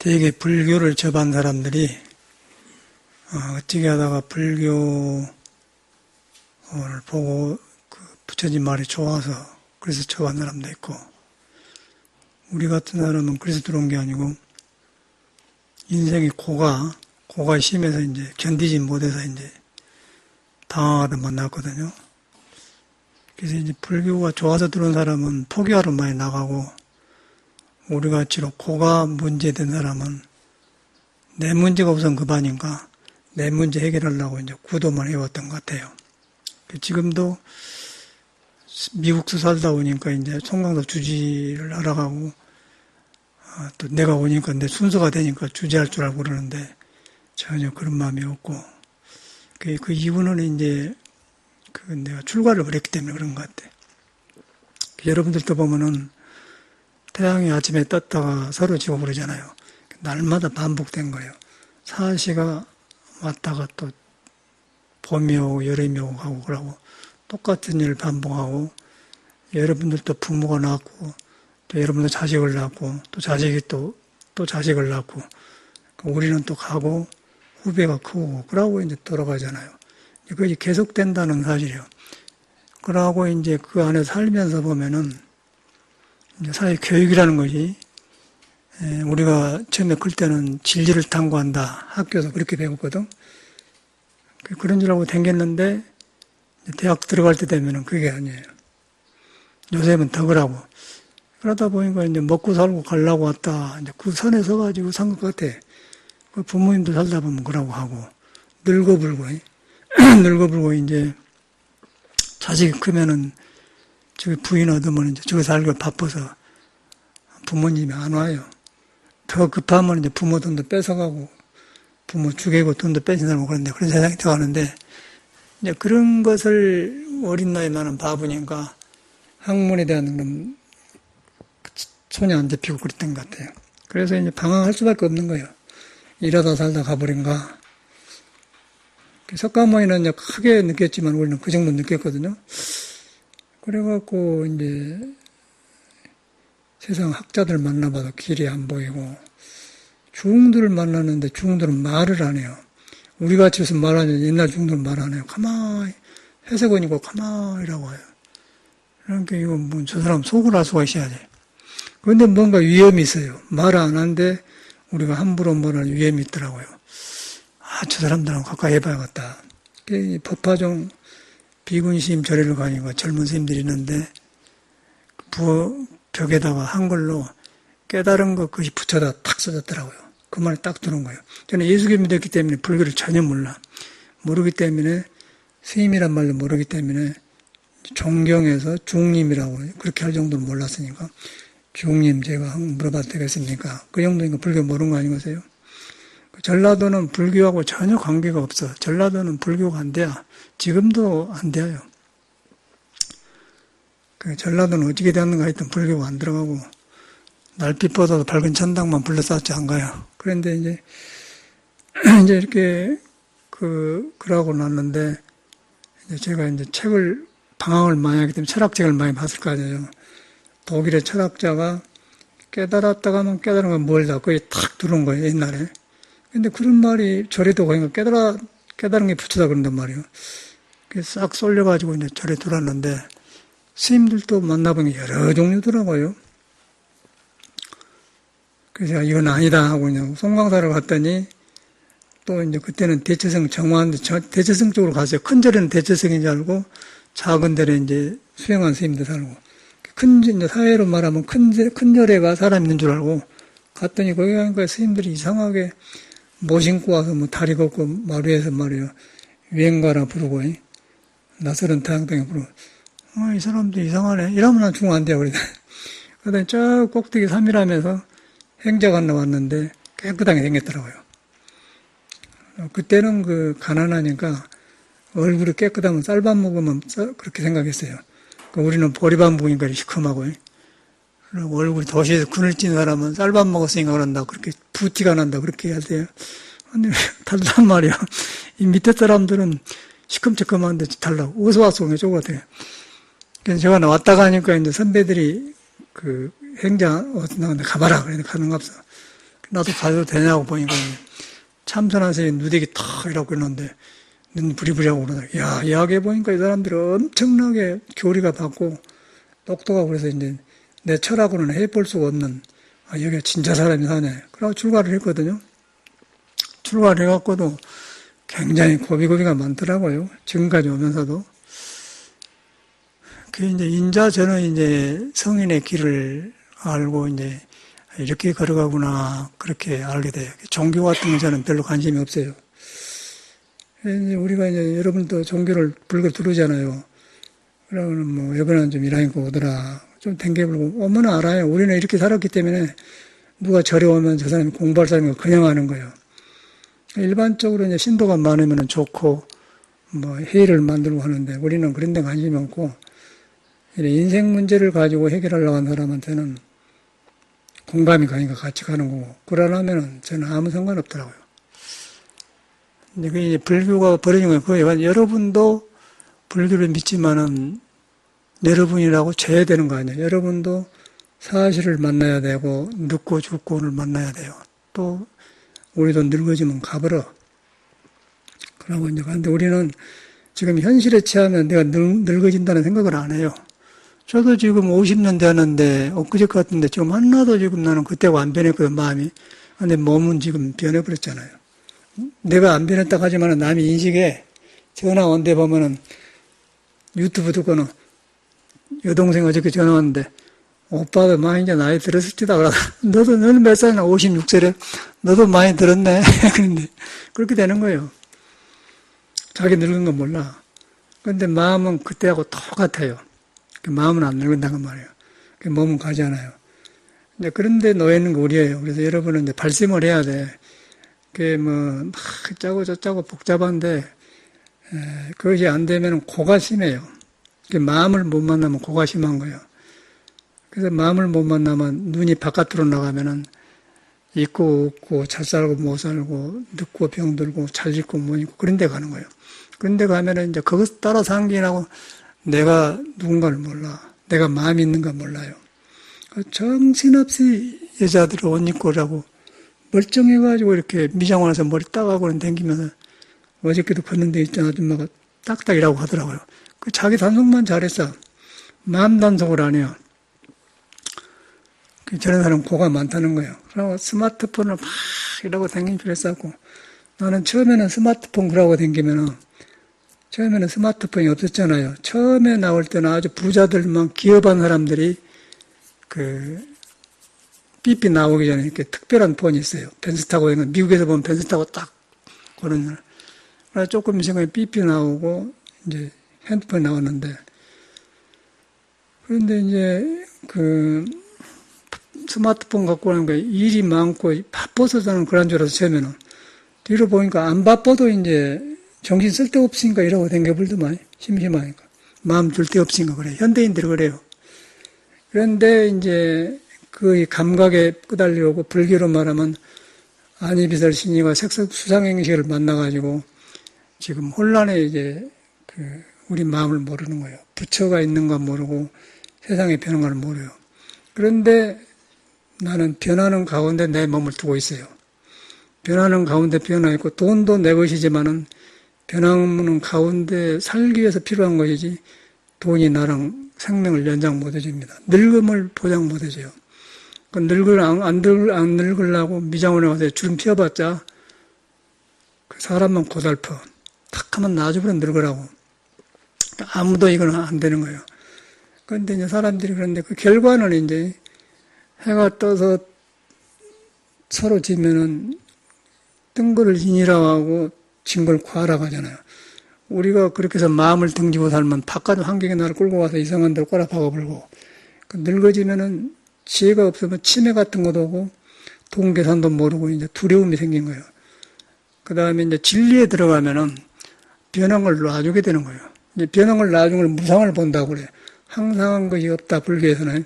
되게 불교를 접한 사람들이 어떻게 하다가 불교를 보고 그 부처님 말이 좋아서 그래서 접한 사람도 있고, 우리 같은 사람은 그래서 들어온 게 아니고 인생이 고가 심해서 이제 견디지 못해서 이제 당황하다 만났거든요. 그래서 이제 불교가 좋아서 들어온 사람은 포기하러 많이 나가고, 우리 같이로 고가 문제된 사람은 내 문제가 우선 급하니까 내 문제 해결하려고 이제 구도만 해왔던 것 같아요. 지금도 미국서 살다 오니까 이제 송강도 주지를 알아가고, 또 내가 오니까 내 순서가 되니까 주지할 줄 알고 그러는데 전혀 그런 마음이 없고, 그 이유는 이제 내가 출가를 그랬기 때문에 그런 것 같아. 여러분들도 보면은 태양이 아침에 떴다가 서로 지고 그러잖아요. 날마다 반복된 거예요. 사시가 왔다가 또 봄이 오고 여름이 오고 하고 그러고 똑같은 일을 반복하고, 여러분들도 부모가 낳고 또 여러분도 자식을 낳고 또 자식이 또 자식을 낳고, 우리는 또 가고 후배가 크고 그러고 이제 돌아가잖아요. 그것이 계속된다는 사실이에요. 그러고 이제 그 안에 살면서 보면은 이제 사회 교육이라는 것이, 우리가 처음에 클 때는 진리를 탐구한다. 학교에서 그렇게 배웠거든. 그런 줄 알고 댕겼는데 대학 들어갈 때 되면은 그게 아니에요. 요새는 더 그러고. 그러다 보니까 이제 먹고 살고 가려고 왔다. 이제 그 선에 서가지고 산 것 같아. 그 부모님도 살다 보면 그러고 하고, 늙어불고, 늙어불고 이제 자식이 크면은 저기 부인 얻으면 이제 저기 살기가 바빠서 부모님이 안 와요. 더 급하면 이제 부모 돈도 뺏어가고, 부모 죽이고 돈도 뺏은 사람 그런데 그런 세상이 되어가는데, 이제 그런 것을 어린 나이 나는 바보니까 학문에 대한 그런 손이 안 잡히고 그랬던 것 같아요. 그래서 이제 방황할 수밖에 없는 거예요. 일하다 살다 가버린가. 석가모니는 이제 크게 느꼈지만 우리는 그 정도 느꼈거든요. 그래갖고 이제 세상 학자들 만나봐도 길이 안 보이고, 중들을 만났는데 중들은 말을 안 해요. 우리 같이 해서 말하는 옛날 중들은 말 안 해요. 가만히 회색원이고 가만히라고 해요. 그러니까 이거 뭐 저 사람 속을 알 수가 있어야 돼. 그런데 뭔가 위험이 있어요. 말 안 하는데 우리가 함부로 말할 위험이 있더라고요. 저 사람들하고 가까이 해봐야겠다. 법화종 비군심 절에를 가니까 젊은 스님들이 있는데 벽에다가 한글로 깨달은 것 그것이 붙여다 탁 써졌더라고요. 그 말이 딱 들은 거예요. 저는 예수교 믿었기 때문에 불교를 전혀 몰라. 모르기 때문에, 스님이란 말도 모르기 때문에 존경해서 중님이라고 그렇게 할 정도는 몰랐으니까, 중님 제가 물어봐도 되겠습니까? 그 정도니까 불교 모르는 거 아니겠어요? 전라도는 불교하고 전혀 관계가 없어. 전라도는 불교가 안 돼요. 지금도 안 돼요. 전라도는 어떻게 되었는가 하여튼 불교가 안 들어가고, 날빛보다도 밝은 천당만 불러쌌지 안 가요. 그런데 이제 이렇게 그러고 났는데, 이제 제가 이제 방황을 많이 하기 때문에 철학책을 많이 봤을 거 아니에요. 독일의 철학자가 깨달았다가만 깨달은 건 멀다. 거의 탁 들어온 거예요, 옛날에. 근데 그런 말이 절에도 가니까 깨달은 게 부처다 그런단 말이에요. 싹 쏠려가지고 이제 절에 들어왔는데, 스님들도 만나보니 여러 종류더라고요. 그래서 이건 아니다 하고 그냥 송광사를 갔더니, 또 이제 그때는 대체성 정화하는데 대체성 쪽으로 갔어요. 큰 절에는 대체성인 줄 알고, 작은 절에 이제 수행한 스님들 살고, 이제 사회로 말하면 큰 절에가 사람 있는 줄 알고 갔더니 거기 가니까 스님들이 이상하게 못 신고 와서 뭐 다리 걷고 마루에서 말이에요. 유행가라 부르고, 나서른 태양동에 부르고, 이 사람도 이상하네. 이러면 난 죽으면 안 돼요. 그러더니 저 꼭대기 3일하면서 행자가 나왔는데 깨끗하게 생겼더라고요. 그때는 가난하니까 얼굴이 깨끗하면 쌀밥 먹으면 그렇게 생각했어요. 우리는 보리밥 먹으니까 시큼하고, 그리고 얼굴이 도시에서 군을 찐 사람은 쌀밥 먹었으니까 그런다. 그렇게 부티가 난다. 그렇게 해야 돼요. 근데 달란 말이야. 이 밑에 사람들은 시큼시큼한데 달라고. 어서 왔어. 왜 저거 같아요. 그래서 제가 왔다 가니까 이제 선배들이 행자 어디 나왔는데 가봐라. 그래서 가는 값어. 나도 가도 되냐고 보니까 참선한 선생님 누대기 탁 이라고 그러는데 눈 부리부리하고 그러더라고요. 야, 이야기해 보니까 이 사람들이 엄청나게 교리가 밝고 똑똑하고 그래서 이제 내 철학으로는 해볼 수가 없는, 아, 여기가 진짜 사람이 사네. 그러고 출가를 했거든요. 출가를 해갖고도 굉장히 고비고비가 많더라고요. 지금까지 오면서도. 그 이제 인자 저는 이제 성인의 길을 알고 이제 이렇게 걸어가구나 그렇게 알게 돼요. 종교 같은 건 저는 별로 관심이 없어요. 이제 우리가 이제 여러분도 종교를 불교 들으잖아요. 그러면 뭐 이번에는 좀 일하니까 오더라. 좀 댕겨불고 오면 알아요. 우리는 이렇게 살았기 때문에 누가 절에 오면 저 사람이 공부할 사람이 그냥 하는 거예요. 일반적으로 이제 신도가 많으면 좋고 뭐 회의를 만들고 하는데 우리는 그런 데 관심이 없고 인생 문제를 가지고 해결하려고 하는 사람한테는 공감이 가니까 같이 가는 거고 그러려면은 저는 아무 상관없더라고요. 근데 그 이제 불교가 벌어진 거예요. 그거에 여러분도 불교를 믿지만은 여러분이라고 져야 되는 거 아니에요. 여러분도 사실을 만나야 되고 늙고 죽고를 만나야 돼요. 또 우리도 늙어지면 가버려. 그러고 이제 근데 우리는 지금 현실에 취하면 내가 늙어진다는 생각을 안 해요. 저도 지금 50년 되었는데 엊그제 같은데 지금 하나도 지금 나는 그때하고 안 변했거든 마음이. 근데 몸은 지금 변해버렸잖아요. 내가 안 변했다고 하지만 남이 인식에 전화 온 데 보면은 유튜브 듣고는 여동생 어저께 전화 왔는데 오빠도 많이 이제 나이 들었을지다 그러다 너는 몇 살이나 56세래 너도 많이 들었네 그런데 그렇게 되는 거예요. 자기 늙은 건 몰라. 그런데 마음은 그때하고 똑같아요. 마음은 안 늙는다는 말이에요. 몸은 가잖아요. 그런데 놓여있는 거 우리예요. 그래서 여러분은 이제 발심을 해야 돼. 그게 막 짜고 저짜고 복잡한데, 그것이 안 되면 고가 심해요. 마음을 못 만나면 고가 심한 거예요. 그래서 마음을 못 만나면 눈이 바깥으로 나가면은 있고 없고 잘 살고 못 살고 늙고 병들고 잘 짓고 못 짓고 그런 데 가는 거예요. 그런 데 가면은 이제 그것 따라 상기하고 내가 누군가를 몰라. 내가 마음이 있는가 몰라요. 정신없이 여자들이 옷 입고 오라고 멀쩡해가지고 이렇게 미장원에서 머리 따가고 댕기면서 어저께도 걷는데 있던 아줌마가 딱딱 이라고 하더라고요. 그 자기 단속만 잘했어. 마음 단속을 안 해요. 저런 사람 고가 많다는 거예요. 그리고 스마트폰을 막 이라고 댕기면 그랬었고 나는 처음에는 스마트폰 그러고 댕기면은 처음에는 스마트폰이 없었잖아요. 처음에 나올 때는 아주 부자들만 기업한 사람들이 삐삐 나오기 전에 이렇게 특별한 폰이 있어요. 벤츠 타고 있는, 미국에서 보면 벤츠 타고 딱 그러는. 그래서 조금 있으면 삐삐 나오고 이제 핸드폰이 나왔는데 그런데 이제 스마트폰 갖고 오는 게 일이 많고 바빠서 저는 그런 줄 알아서 처음에는 뒤로 보니까 안 바빠도 이제 정신 쓸 데 없으니까 이러고 댕겨불더만 심심하니까 마음 줄 데 없으니까 그래. 현대인들이 그래요. 그런데 이제 그 감각에 끄달려오고 불교로 말하면 안이비설 신이가 색색수상행식을 만나가지고 지금 혼란에 이제 우리 마음을 모르는 거예요. 부처가 있는 건 모르고 세상에 변한 걸 모르요. 그런데 나는 변하는 가운데 내 몸을 두고 있어요. 변하는 가운데 변화 있고 돈도 내 것이지만은 변하는 가운데 살기 위해서 필요한 것이지 돈이 나랑 생명을 연장 못 해줍니다. 늙음을 보장 못 해줘요. 안 늙으려고 미장원에 가서 주름 피워봤자 그 사람만 고달퍼. 탁 하면 놔주면 늙으라고. 아무도 이건 안 되는 거예요. 그런데 이제 사람들이 그런데 그 결과는 이제 해가 떠서 서로 지면은 뜬 거를 인이라고 하고 진 걸 과라고 하잖아요. 우리가 그렇게 해서 마음을 등지고 살면 바깥 환경에 나를 끌고 가서 이상한 데로 꼬라박아 불고 늙어지면은 지혜가 없으면 치매 같은 것도 오고 돈 계산도 모르고 이제 두려움이 생긴 거예요. 그 다음에 이제 진리에 들어가면은 변한 걸 놔주게 되는 거예요. 이제 변한 걸 놔준 걸 무상을 본다고 그래. 항상한 것이 없다. 불교에서는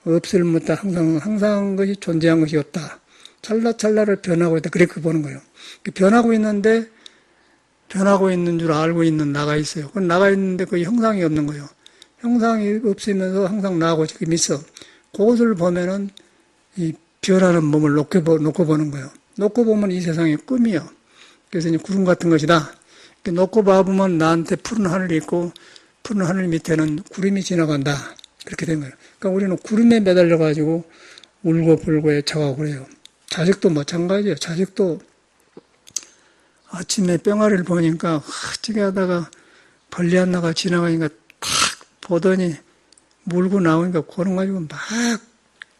없을 못다. 항상한 것이 존재한 것이 없다. 찰나찰나를 변하고 있다. 그렇게 보는 거예요. 변하고 있는데 변하고 있는 줄 알고 있는 나가 있어요. 그건 나가 있는데 그 형상이 없는 거예요. 형상이 없으면서 항상 나하고 지금 있어. 그것을 보면은 이 별하는 몸을 놓고 보는 거예요. 놓고 보면 이 세상이 꿈이요. 그래서 이제 구름 같은 것이다. 놓고 봐보면 나한테 푸른 하늘이 있고 푸른 하늘 밑에는 구름이 지나간다. 그렇게 된 거예요. 그러니까 우리는 구름에 매달려가지고 울고 불고 애착하고 그래요. 자식도 마찬가지예요. 자식도 아침에 뿅아리를 보니까 어찌게 하다가 벌레 하나가 지나가니까 탁 보더니 물고 나오니까 그런 가지고 막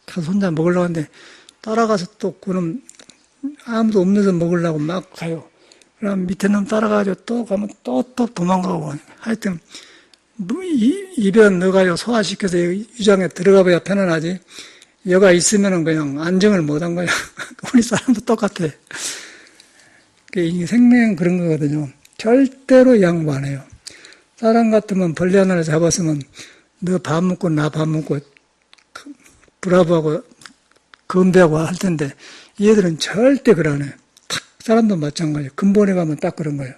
가서 혼자 먹으려고 하는데 따라가서 또 그놈 아무도 없는 데서 먹으려고 막 가요. 그럼 밑에 놈 따라가지고 또 가면 또 도망가고 하여튼 입에 넣어가지고 소화시켜서 위장에 들어가 봐야 편안하지. 여가 있으면은 그냥 안정을 못한 거야. 우리 사람도 똑같아. 이게 생명은 그런 거거든요. 절대로 양보 안 해요. 사람 같으면 벌레 하나를 잡았으면 너 밥 먹고 나 밥 먹고 브라보하고 건배하고 할 텐데 얘들은 절대 그러네. 탁 사람도 마찬가지예요. 근본에 가면 딱 그런 거예요.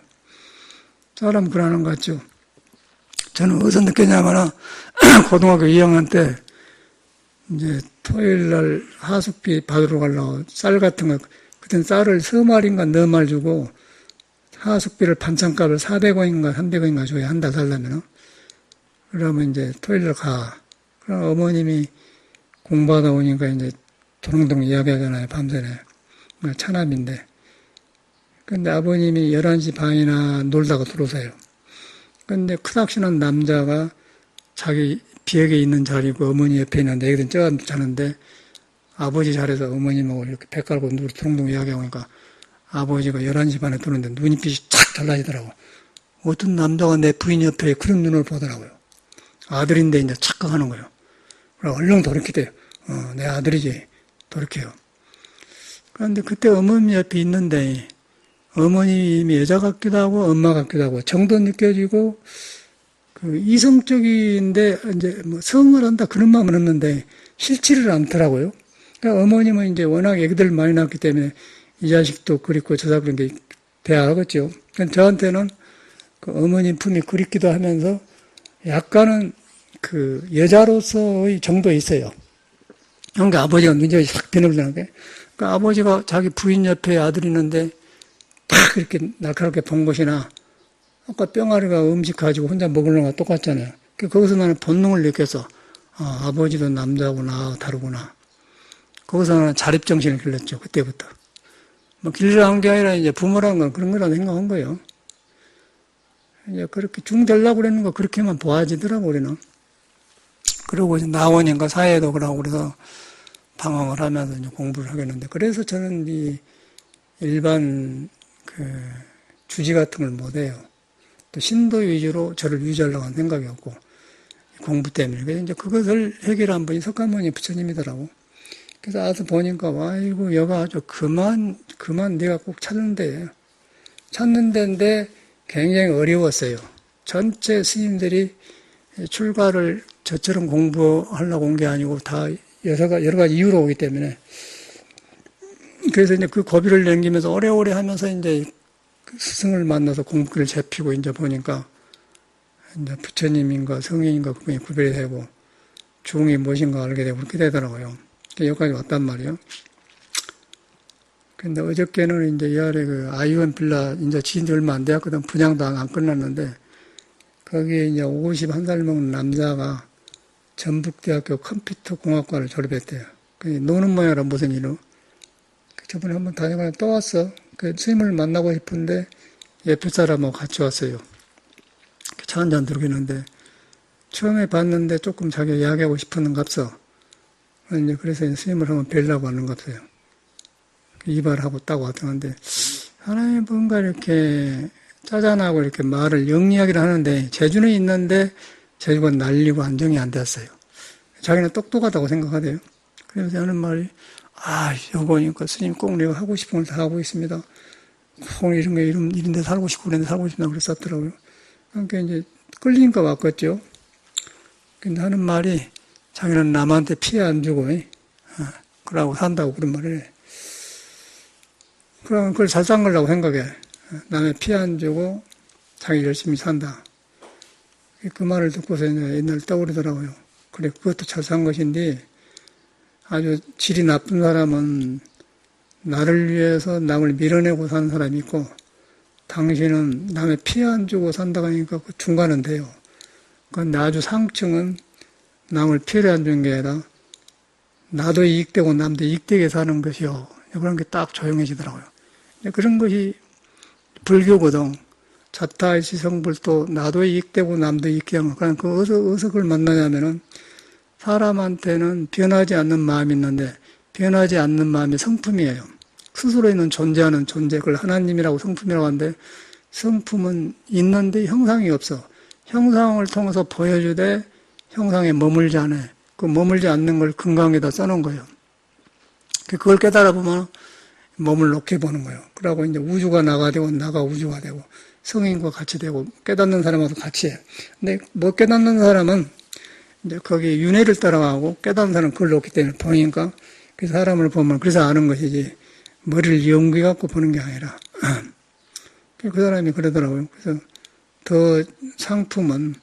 사람 그러는 것 같죠. 저는 어디서 느꼈냐면 고등학교 2학년 때 이제 토요일 날 하숙비 받으러 가려고 쌀 같은 거 그땐 쌀을 3마리인가 4마리 주고 하숙비를 반찬값을 400원인가 300원인가 줘야 한 달 살려면 그러면 이제 토요일 날 가. 그럼 어머님이 공부하다 오니까 이제 도롱도롱 이야기하잖아요. 밤새네. 차남인데. 근데 아버님이 11시 반이나 놀다가 들어오세요. 근데 크닥시는 남자가 자기 비역에 있는 자리고 어머니 옆에 있는데 애기들은 쪄 자는데 아버지 자리에서 어머님하고 이렇게 배 깔고 누구 도롱도롱 이야기하고 오니까 아버지가 11시 반에 들어오는데 눈빛이 착 달라지더라고. 어떤 남자가 내 부인 옆에 그런 눈을 보더라고요. 아들인데 이제 착각하는 거예요. 그래서 얼른 돌이키대요. 내 아들이지. 돌이켜요. 그런데 그때 어머니 옆에 있는데 어머님이 여자 같기도 하고 엄마 같기도 하고 정도 느껴지고 그 이성적인데 이제 뭐 성을 한다 그런 마음은 없는데 싫지를 않더라고요. 그러니까 어머님은 이제 워낙 애기들 많이 낳았기 때문에 이 자식도 그립고 저자 그런 게 돼야 하겠죠. 그러니까 저한테는 그 어머님 품이 그립기도 하면서 약간은 그 여자로서의 정도 있어요. 그러니까 아버지가 눈이 싹 변해버리는 게. 그러니까 아버지가 자기 부인 옆에 아들이 있는데 딱 이렇게 날카롭게 본 것이나 아까 뿅아리가 음식 가지고 혼자 먹으려는 거 똑같잖아요. 거기서 나는 본능을 느껴서 아버지도 남자구나 다르구나. 거기서 나는 자립정신을 길렀죠. 그때부터. 뭐 길러한 게 아니라 이제 부모라는 건 그런 거라고 생각한 거예요. 이제 그렇게 중 되려고 그러는 거 그렇게만 보아지더라고 우리는. 그러고 이제 나오니까 사회도 그러고 그래서 방황을 하면서 이제 공부를 하겠는데 그래서 저는 이 일반 그 주지 같은 걸 못해요. 또 신도 위주로 저를 유지하려고 하는 생각이 없고 공부 때문에. 그래서 이제 그것을 해결한 분이 석가모니 부처님이더라고. 그래서 와서 보니까 아이고 여가 아주 그만 내가 꼭 찾는 데인데 굉장히 어려웠어요. 전체 스님들이 출가를 저처럼 공부하려고 온 게 아니고 다 여러 가지 이유로 오기 때문에 그래서 이제 그 고비를 넘기면서 오래오래 하면서 이제 스승을 만나서 공부를 접히고 이제 보니까 이제 부처님인가 성인인가 그분이 구별이 되고 중이 무엇인가 알게 되고 그렇게 되더라고요. 여기까지 왔단 말이에요. 근데 어저께는 이제 이 아래 그 아이원 빌라 이제 지은 지 얼마 안 되었거든. 분양도 안 끝났는데 거기에 이제 51살 먹는 남자가 전북대학교 컴퓨터공학과를 졸업했대요. 노는 모양이라 무슨 일로. 저번에 한번 다녀가서 또 왔어. 그 스님을 만나고 싶은데 옆에 사람하고 같이 왔어요. 차 한잔 들겠는데 처음에 봤는데 조금 자기가 이야기하고 싶었는갑서. 이제 그래서 스님을 한번 뵈려고 하는갑서요. 이발하고 딱 왔던데 하나님 뭔가 이렇게 짜잔하고 이렇게 말을 영리하기를 하는데 재주는 있는데 재주가 날리고 안정이 안 됐어요. 자기는 똑똑하다고 생각하대요. 그래서 하는 말이 여기 오니까 스님 꼭 내가 하고 싶은 걸 다 하고 있습니다. 꼭 이런 데 살고 싶고 그런 데 살고 싶다 그랬었더라고요. 그러니까 이제 끌리니까 왔겠죠. 근데 하는 말이 자기는 남한테 피해 안 주고 그러고 산다고 그런 말을 해. 그러면 그걸 잘 산 거라고 생각해. 남의 피해 안 주고 자기 열심히 산다. 그 말을 듣고서 옛날 떠오르더라고요. 그래, 그것도 잘 산 것인데, 아주 질이 나쁜 사람은 나를 위해서 남을 밀어내고 사는 사람이 있고, 당신은 남의 피해 안 주고 산다고 하니까 그 중간은 돼요. 그런데 아주 상층은 남을 피해를 안 주는 게 아니라 나도 이익되고 남도 이익되게 사는 것이요. 그런 게 딱 조용해지더라고요. 그런 것이 불교거든. 자타이시 성불도 나도 이익되고 남도 이익되게 하는 거. 그러니까 어디서 그걸 만나냐면은 사람한테는 변하지 않는 마음이 있는데 변하지 않는 마음이 성품이에요. 스스로 있는 존재하는 존재, 그걸 하나님이라고 성품이라고 하는데 성품은 있는데 형상이 없어. 형상을 통해서 보여주되 형상에 머물지 않아요. 그 머물지 않는 걸 금강에다 써놓은 거예요. 그걸 깨달아 보면 몸을 놓게 보는 거예요. 그러고 이제 우주가 나가 되고 나가 우주가 되고 성인과 같이 되고 깨닫는 사람하고 같이 해요. 근데 못 깨닫는 사람은 이제 거기 윤회를 따라가고 깨닫는 사람은 그걸 놓기 때문에 보니까 그 사람을 보면 그래서 아는 것이지 머리를 연구해 갖고 보는 게 아니라 그 사람이 그러더라고요. 그래서 더 상품은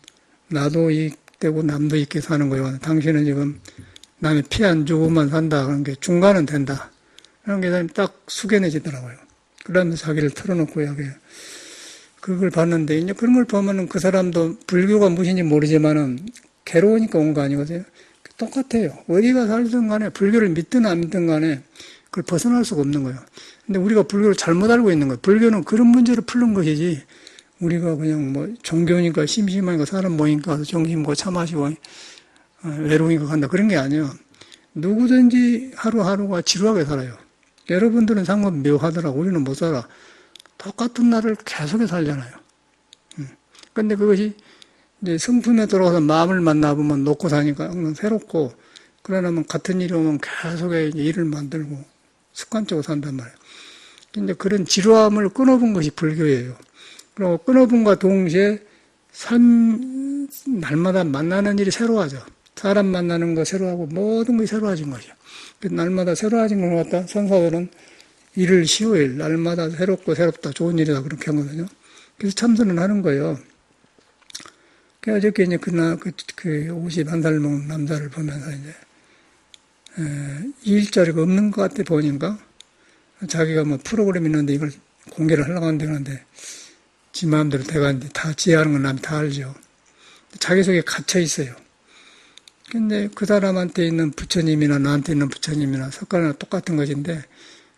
나도 이익되고 남도 있게 사는 거예요. 당신은 지금 남의 피 안 주고만 산다. 그런 게 중간은 된다. 그런 게 딱 숙연해지더라고요. 그러면서 자기를 털어놓고 이야기해요. 그걸 봤는데, 이제 그런 걸 보면은 그 사람도 불교가 무엇인지 모르지만은 괴로우니까 온 거 아니거든요. 똑같아요. 어디가 살든 간에 불교를 믿든 안 믿든 간에 그걸 벗어날 수가 없는 거예요. 근데 우리가 불교를 잘못 알고 있는 거예요. 불교는 그런 문제를 푸는 것이지 우리가 그냥 뭐 종교니까 심심하니까 사람 모이니까 가서 정신 먹고 차 마시고 외로우니까 간다. 그런 게 아니에요. 누구든지 하루하루가 지루하게 살아요. 여러분들은 상관 묘하더라고. 우리는 못 살아. 똑같은 날을 계속해 살잖아요. 근데 그것이 이제 성품에 들어가서 마음을 만나보면 놓고 사니까 항상 새롭고, 그러려면 같은 일이 오면 계속해 일을 만들고 습관적으로 산단 말이에요. 근데 그런 지루함을 끊어본 것이 불교예요. 그리고 끊어본과 동시에 날마다 만나는 일이 새로워져. 사람 만나는 거 새로워하고 모든 것이 새로워진 것이요. 날마다 새로워진 걸 갖다 선사들은 일을 15일, 날마다 새롭고 새롭다, 좋은 일이다, 그렇게 하거든요. 그래서 참선을 하는 거예요. 그래서 어저께 이제 그 51살 먹은 남자를 보면서 이제, 일자리가 없는 것 같아 보니까 자기가 뭐 프로그램이 있는데 이걸 공개를 하려고 하는데 지 마음대로 돼가는데 다 지혜하는 건 남이 다 알죠. 자기 속에 갇혀 있어요. 근데 그 사람한테 있는 부처님이나 나한테 있는 부처님이나 석가나 똑같은 것인데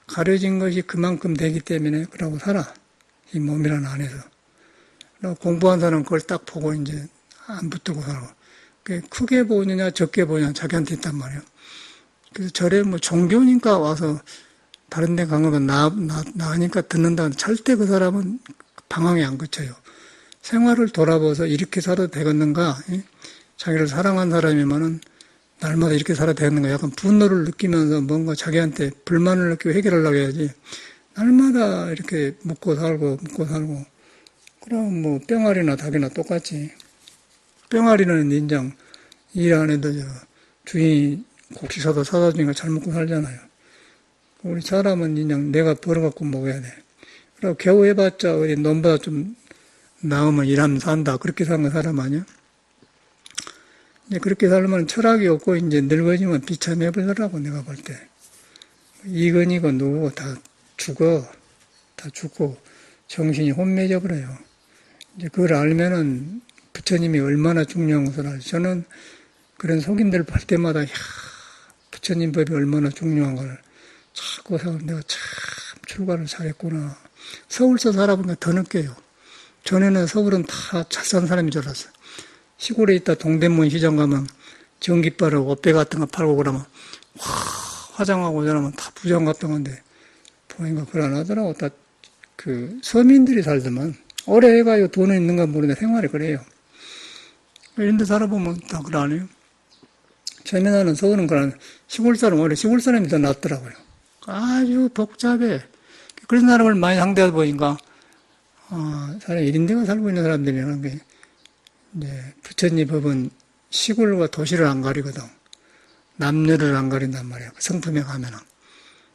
가려진 것이 그만큼 되기 때문에 그러고 살아. 이 몸이라는 안에서. 그리고 공부한 사람은 그걸 딱 보고 이제 안 붙들고 살고. 크게 보느냐 적게 보느냐 자기한테 있단 말이에요. 그래서 절에 뭐 종교니까 와서 다른 데 간 거면 나으니까 듣는다. 절대 그 사람은 방황이 안 그쳐요. 생활을 돌아보서 이렇게 살아도 되겠는가? 자기를 사랑한 사람이면은 날마다 이렇게 살아도 되겠는가? 약간 분노를 느끼면서 뭔가 자기한테 불만을 느끼고 해결하려고 해야지. 날마다 이렇게 묻고 살고. 그럼 뭐 뿅아리나 닭이나 똑같지. 뿅아리는 인정 일 안 해도 주인이 곡식 사다 주니까 잘 먹고 살잖아요. 우리 사람은 인정 내가 벌어갖고 먹어야 돼. 그리고 겨우 해봤자 우리 nom보다 좀 나으면 일하면 산다. 그렇게 사는 사람 아니야? 이제 그렇게 살면 철학이 없고 이제 늙어지면 비참해 보더라고 내가 볼 때. 이건이고 누구고 다 죽어. 다 죽고 정신이 혼미해져 버려요. 이제 그걸 알면은 부처님이 얼마나 중요한 것을 알죠. 저는 그런 속인들 볼 때마다 부처님 법이 얼마나 중요한 걸 자꾸 생각하면 내가 참 출가를 잘했구나. 서울서 살아보니까 더 느껴요. 전에는 서울은 다 잘 사는 사람인 줄 알았어요. 시골에 있다 동대문 시장 가면 전깃발을 옷배 같은 거 팔고 그러면 화장하고 저러면 다 부장 같은 건데 보니까 그걸 안 하더라고. 다 서민들이 살더만 오래 해가요. 돈은 있는가 모르는데 생활이 그래요. 이런 데 살아보면 다 그래 안 해요. 처음에 나는 서울은 그런 시골 사람, 오히려 시골 사람이 더 낫더라고요. 아주 복잡해. 그런 사람을 많이 상대하다 보니까, 사람 1인대가 살고 있는 사람들이라는 게, 이제, 부처님 법은 시골과 도시를 안 가리거든. 남녀를 안 가린단 말이야. 성품에 가면은.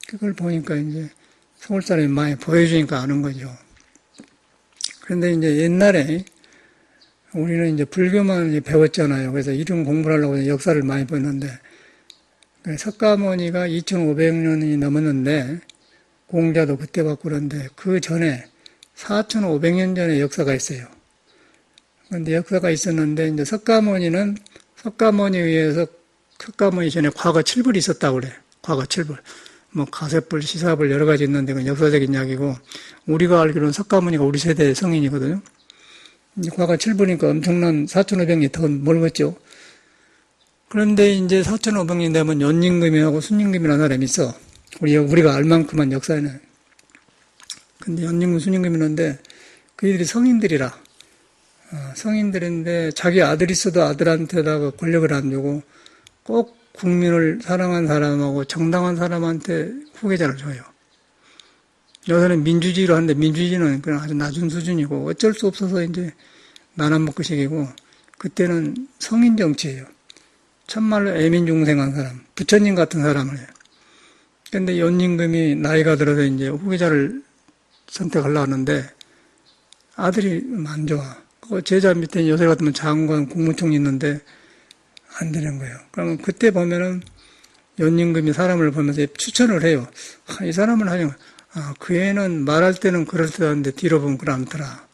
그걸 보니까 이제, 서울 사람이 많이 보여주니까 아는 거죠. 그런데 이제 옛날에, 우리는 이제 불교만 이제 배웠잖아요. 그래서 이런 공부를 하려고 역사를 많이 배웠는데, 석가모니가 2500년이 넘었는데, 공자도 그때 받고 그런데, 그 전에 4500년 전에 역사가 있어요. 그런데 역사가 있었는데, 이제 석가모니는 석가모니에 의해서 석가모니 전에 과거 7불이 있었다고 그래. 과거 7불. 뭐, 가세불, 시사불 여러 가지 있는데, 그건 역사적인 이야기고, 우리가 알기로는 석가모니가 우리 세대의 성인이거든요. 이제 과거 7불이니까 엄청난 4500년이 더 멀었죠. 그런데 이제 4500년 되면 연임금이하고 순임금이라는 사람이 있어. 우리가 알 만큼만 역사에는. 근데 연임금, 순임금이는데, 그들이 성인들이라. 성인들인데, 자기 아들이 있어도 아들한테다가 권력을 안 주고, 꼭 국민을 사랑한 사람하고 정당한 사람한테 후계자를 줘요. 요새는 민주주의로 하는데 민주주의는 그냥 아주 낮은 수준이고 어쩔 수 없어서 이제 나눠 먹기식이고 그때는 성인 정치예요. 참말로 애민중생한 사람, 부처님 같은 사람을 해요. 근데 연임금이 나이가 들어서 이제 후계자를 선택하려고 하는데 아들이 안 좋아. 제자 밑에 요새 같으면 장관, 국무총리 있는데 안 되는 거예요. 그러면 그때 보면은 연임금이 사람을 보면서 추천을 해요. 이 사람을 하려면 그 애는 말할 때는 그럴듯한데 뒤로 보면 그렇더라.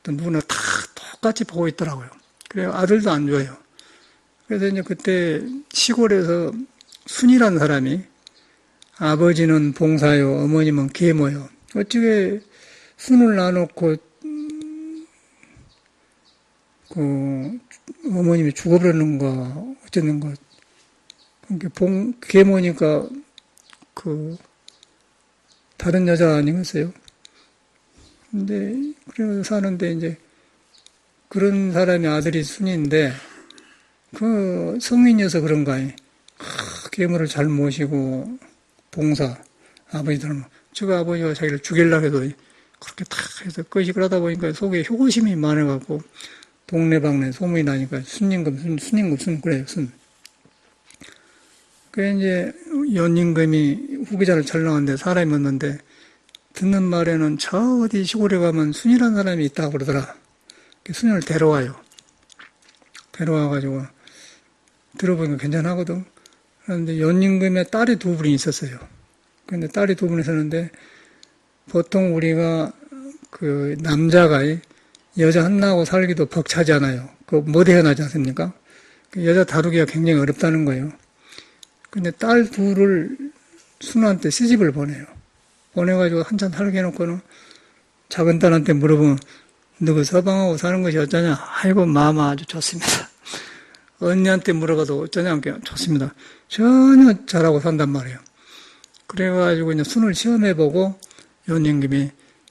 또 누구나 다 똑같이 보고 있더라고요. 그래요. 아들도 안 줘요. 그래서 이제 그때 시골에서 순이라는 사람이 아버지는 봉사요, 어머님은 계모요. 어떻게 순을 놔놓고 그 어머님이 죽어버렸는가 어쨌는가. 계모니까 그 다른 여자 아니겠어요? 근데 그래서 사는데 이제 그런 사람이 아들이 순인데 그 성인이어서 그런가 계모를 잘 모시고 봉사 아버지들은 저 아버지가 자기를 죽이려고 해도 그렇게 탁 해서 끝이 그러다 보니까 속에 효심이 많아갖고 동네방네 소문이 나니까 순임금 그래요 순. 그래 이제 연임금이 후계자를 찰랑한데 사람이 없는데 듣는 말에는 저 어디 시골에 가면 순이라는 사람이 있다고 그러더라. 순을 데려와요. 데려와가지고 들어보니까 괜찮하거든. 그런데 연임금의 딸이 두 분이 있었어요. 근데 딸이 두 분이 있었는데 보통 우리가 그 남자가 여자 하나하고 살기도 벅차잖아요. 그거 못 헤어나지 않습니까? 여자 다루기가 굉장히 어렵다는 거예요. 근데 딸 둘을 순한테 시집을 보내요. 보내가지고 한참 살게 해놓고는 작은 딸한테 물어보면 너 그 서방하고 사는 것이 어쩌냐? 아이고 마마 아주 좋습니다. 언니한테 물어봐도 어쩌냐? 좋습니다. 전혀 잘하고 산단 말이에요. 그래가지고 이제 순을 시험해보고 연임금이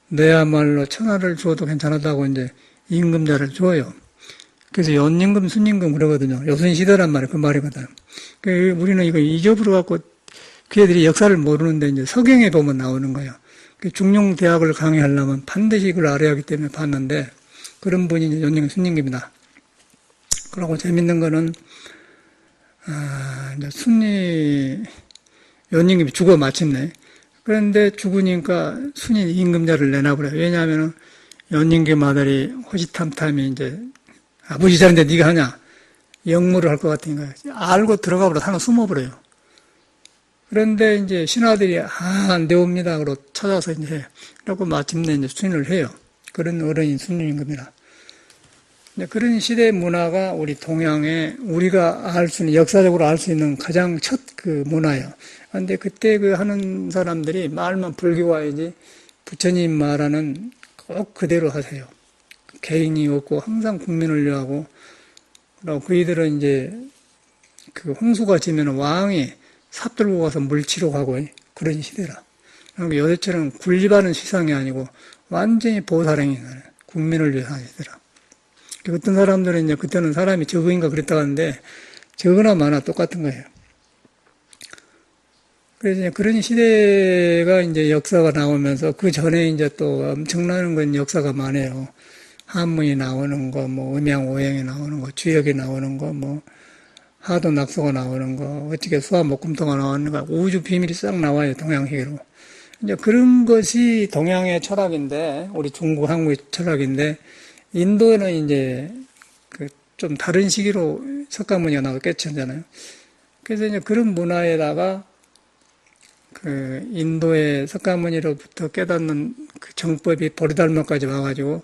너야말로 천하를 주어도 괜찮다고 이제 임금자를 줘요. 그래서 연임금, 순임금 그러거든요. 요순시대란 말이에요. 그 말이거든. 우리는 이거 잊어버려갖고 그 애들이 역사를 모르는데 이제 서경에 보면 나오는 거예요. 중용대학을 강의하려면 반드시 이걸 알아야 하기 때문에 봤는데 그런 분이 이제 연임금, 순임금이다. 그러고 재밌는 거는 이제 연임금이 죽어 마침내. 그런데 죽으니까 순이 임금자를 내놔버려요. 왜냐하면 연임금 아들이 호시탐탐이 이제 아버지 자리인데 네가 하냐? 역무를 할 것 같으니까 알고 들어가버려 하나 숨어버려요. 그런데 이제 신하들이 안 되옵니다. 그러고 찾아서 이제 해. 그래고 마침내 이제 순을 해요. 그런 어른이 순임금이라. 그런 시대 문화가 우리 동양에 우리가 알 수 있는 역사적으로 알 수 있는 가장 첫 그 문화예요. 그런데 그때 그 하는 사람들이 말만 불교와야지 부처님 말하는 꼭 그대로 하세요. 개인이 없고 항상 국민을 위하고 그리고 그이들은 이제 그 홍수가 지면 왕이 삽 들고 가서 물 치러 가고 그런 시대라. 그러니까 요새처럼 군립하는 시상이 아니고 완전히 보살행이 국민을 위해서 하는 시대라. 어떤 사람들은 이제 그때는 사람이 적은가 그랬다 하는데 적으나 많아 똑같은 거예요. 그래서 이제 그런 시대가 이제 역사가 나오면서 그 전에 이제 또 엄청나는 건 역사가 많아요. 한문이 나오는 거, 뭐 음양오행이 나오는 거, 주역이 나오는 거, 뭐 하도 낙서가 나오는 거, 어떻게 수화목금토가 나오는 거, 우주 비밀이 싹 나와요 동양식으로. 이제 그런 것이 동양의 철학인데, 우리 중국, 한국의 철학인데, 인도는 이제 그 좀 다른 시기로 석가모니가 나오고 깨쳤잖아요. 그래서 이제 그런 문화에다가 그 인도의 석가모니로부터 깨닫는 그 정법이 보리달마까지 와가지고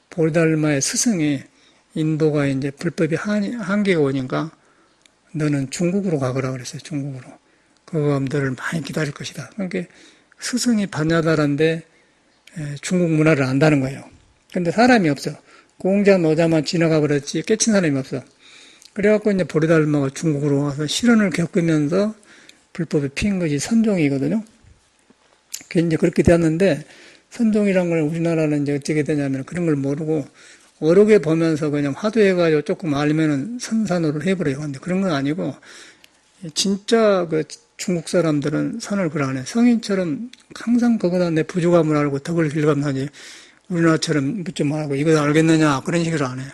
보리달마의 스승이 인도가 이제 불법이 한계가 오니까 너는 중국으로 가거라 그랬어요. 중국으로. 그거 너를 많이 기다릴 것이다. 그러니까 스승이 반야다란데 중국 문화를 안다는 거예요. 근데 사람이 없어. 공자 노자만 지나가 버렸지 깨친 사람이 없어. 그래갖고 이제 보리달마가 중국으로 와서 실현을 겪으면서 불법에 피인 것이 선종이거든요. 그게 이제 그렇게 되었는데 선종이란 걸 우리나라는 이제 어떻게 되냐면 그런 걸 모르고 어록에 보면서 그냥 화두해가지고 조금 알면은 선산으로 해버려요. 근데 그런 건 아니고 진짜 그 중국 사람들은 선을 그러 안 해. 성인처럼 항상 그거다 내 부족함을 알고 덕을 길감하지 우리나라처럼 묻지 말고 이거 알겠느냐 그런 식으로 안 해.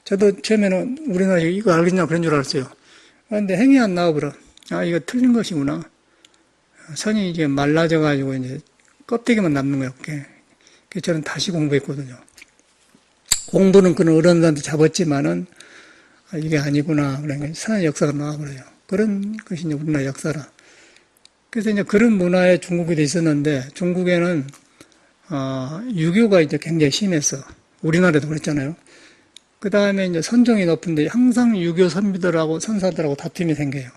저도 처음에는 우리나라 이거 알겠냐 그런 줄 알았어요. 그런데 행위 안 나와버려. 아 이거 틀린 것이구나. 선이 이제 말라져가지고 이제 껍데기만 남는 거예요. 그래서 저는 다시 공부했거든요. 공부는 그런 어른들한테 잡았지만은 이게 아니구나. 그러니까 선의 역사가 나와버려요. 그런 것이 이제 우리나라 역사라. 그래서 이제 그런 문화에 중국에도 있었는데 중국에는 유교가 이제 굉장히 심했어. 우리나라도 그랬잖아요. 그 다음에 이제 선종이 높은데 항상 유교 선비들하고 선사들하고 다툼이 생겨요.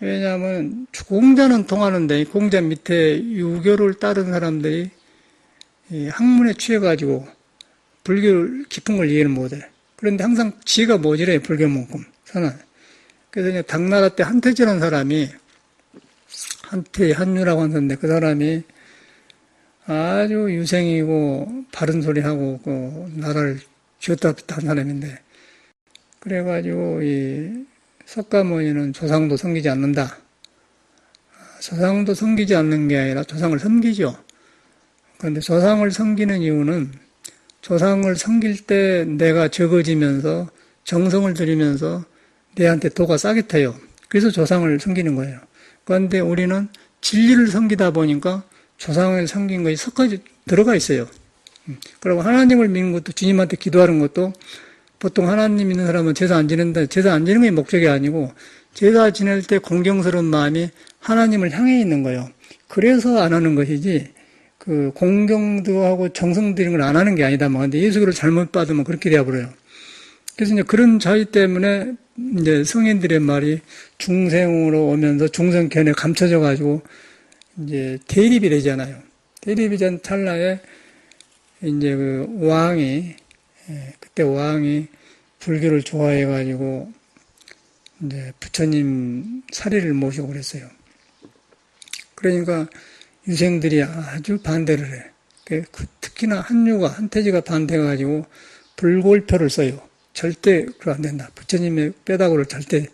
왜냐하면 공자는 통하는데 공자 밑에 유교를 따른 사람들이 학문에 취해가지고 불교를 깊은 걸 이해를 못해. 그런데 항상 지가 모자라요. 불교만큼 선은. 그래서 이제 당나라 때 한태지라는 사람이 한유라고 하는데 그 사람이 아주 유생이고 바른 소리하고 그 나라를 쥐었다 폈다 한 사람인데 그래가지고 이 석가모니는 조상도 섬기지 않는다. 조상도 섬기지 않는 게 아니라 조상을 섬기죠. 그런데 조상을 섬기는 이유는 조상을 섬길 때 내가 적어지면서 정성을 들이면서 내한테 도가 싸게 타요. 그래서 조상을 섬기는 거예요. 그런데 우리는 진리를 섬기다 보니까 조상을 섬긴 것이 섞어져 들어가 있어요. 그리고 하나님을 믿는 것도 주님한테 기도하는 것도 보통 하나님 믿는 사람은 제사 안 지낸다. 제사 안 지내는 게 목적이 아니고 제사 지낼 때 공경스러운 마음이 하나님을 향해 있는 거예요. 그래서 안 하는 것이지 그 공경도 하고 정성 들이는 걸 안 하는 게 아니다만 근데 예수를 잘못 받으면 그렇게 되어버려요. 그래서 이제 그런 차이 때문에 이제 성인들의 말이 중생으로 오면서 중생견에 감춰져 가지고 이제 대립이 되잖아요. 대립이 된 찰나에 이제 그 왕이 그때 왕이 불교를 좋아해 가지고 이제 부처님 사리를 모시고 그랬어요. 그러니까 유생들이 아주 반대를 해. 특히나 한유가 한태지가 반대해 가지고 불골표를 써요. 절대 그거 안 된다. 부처님의 뼈다구를 절대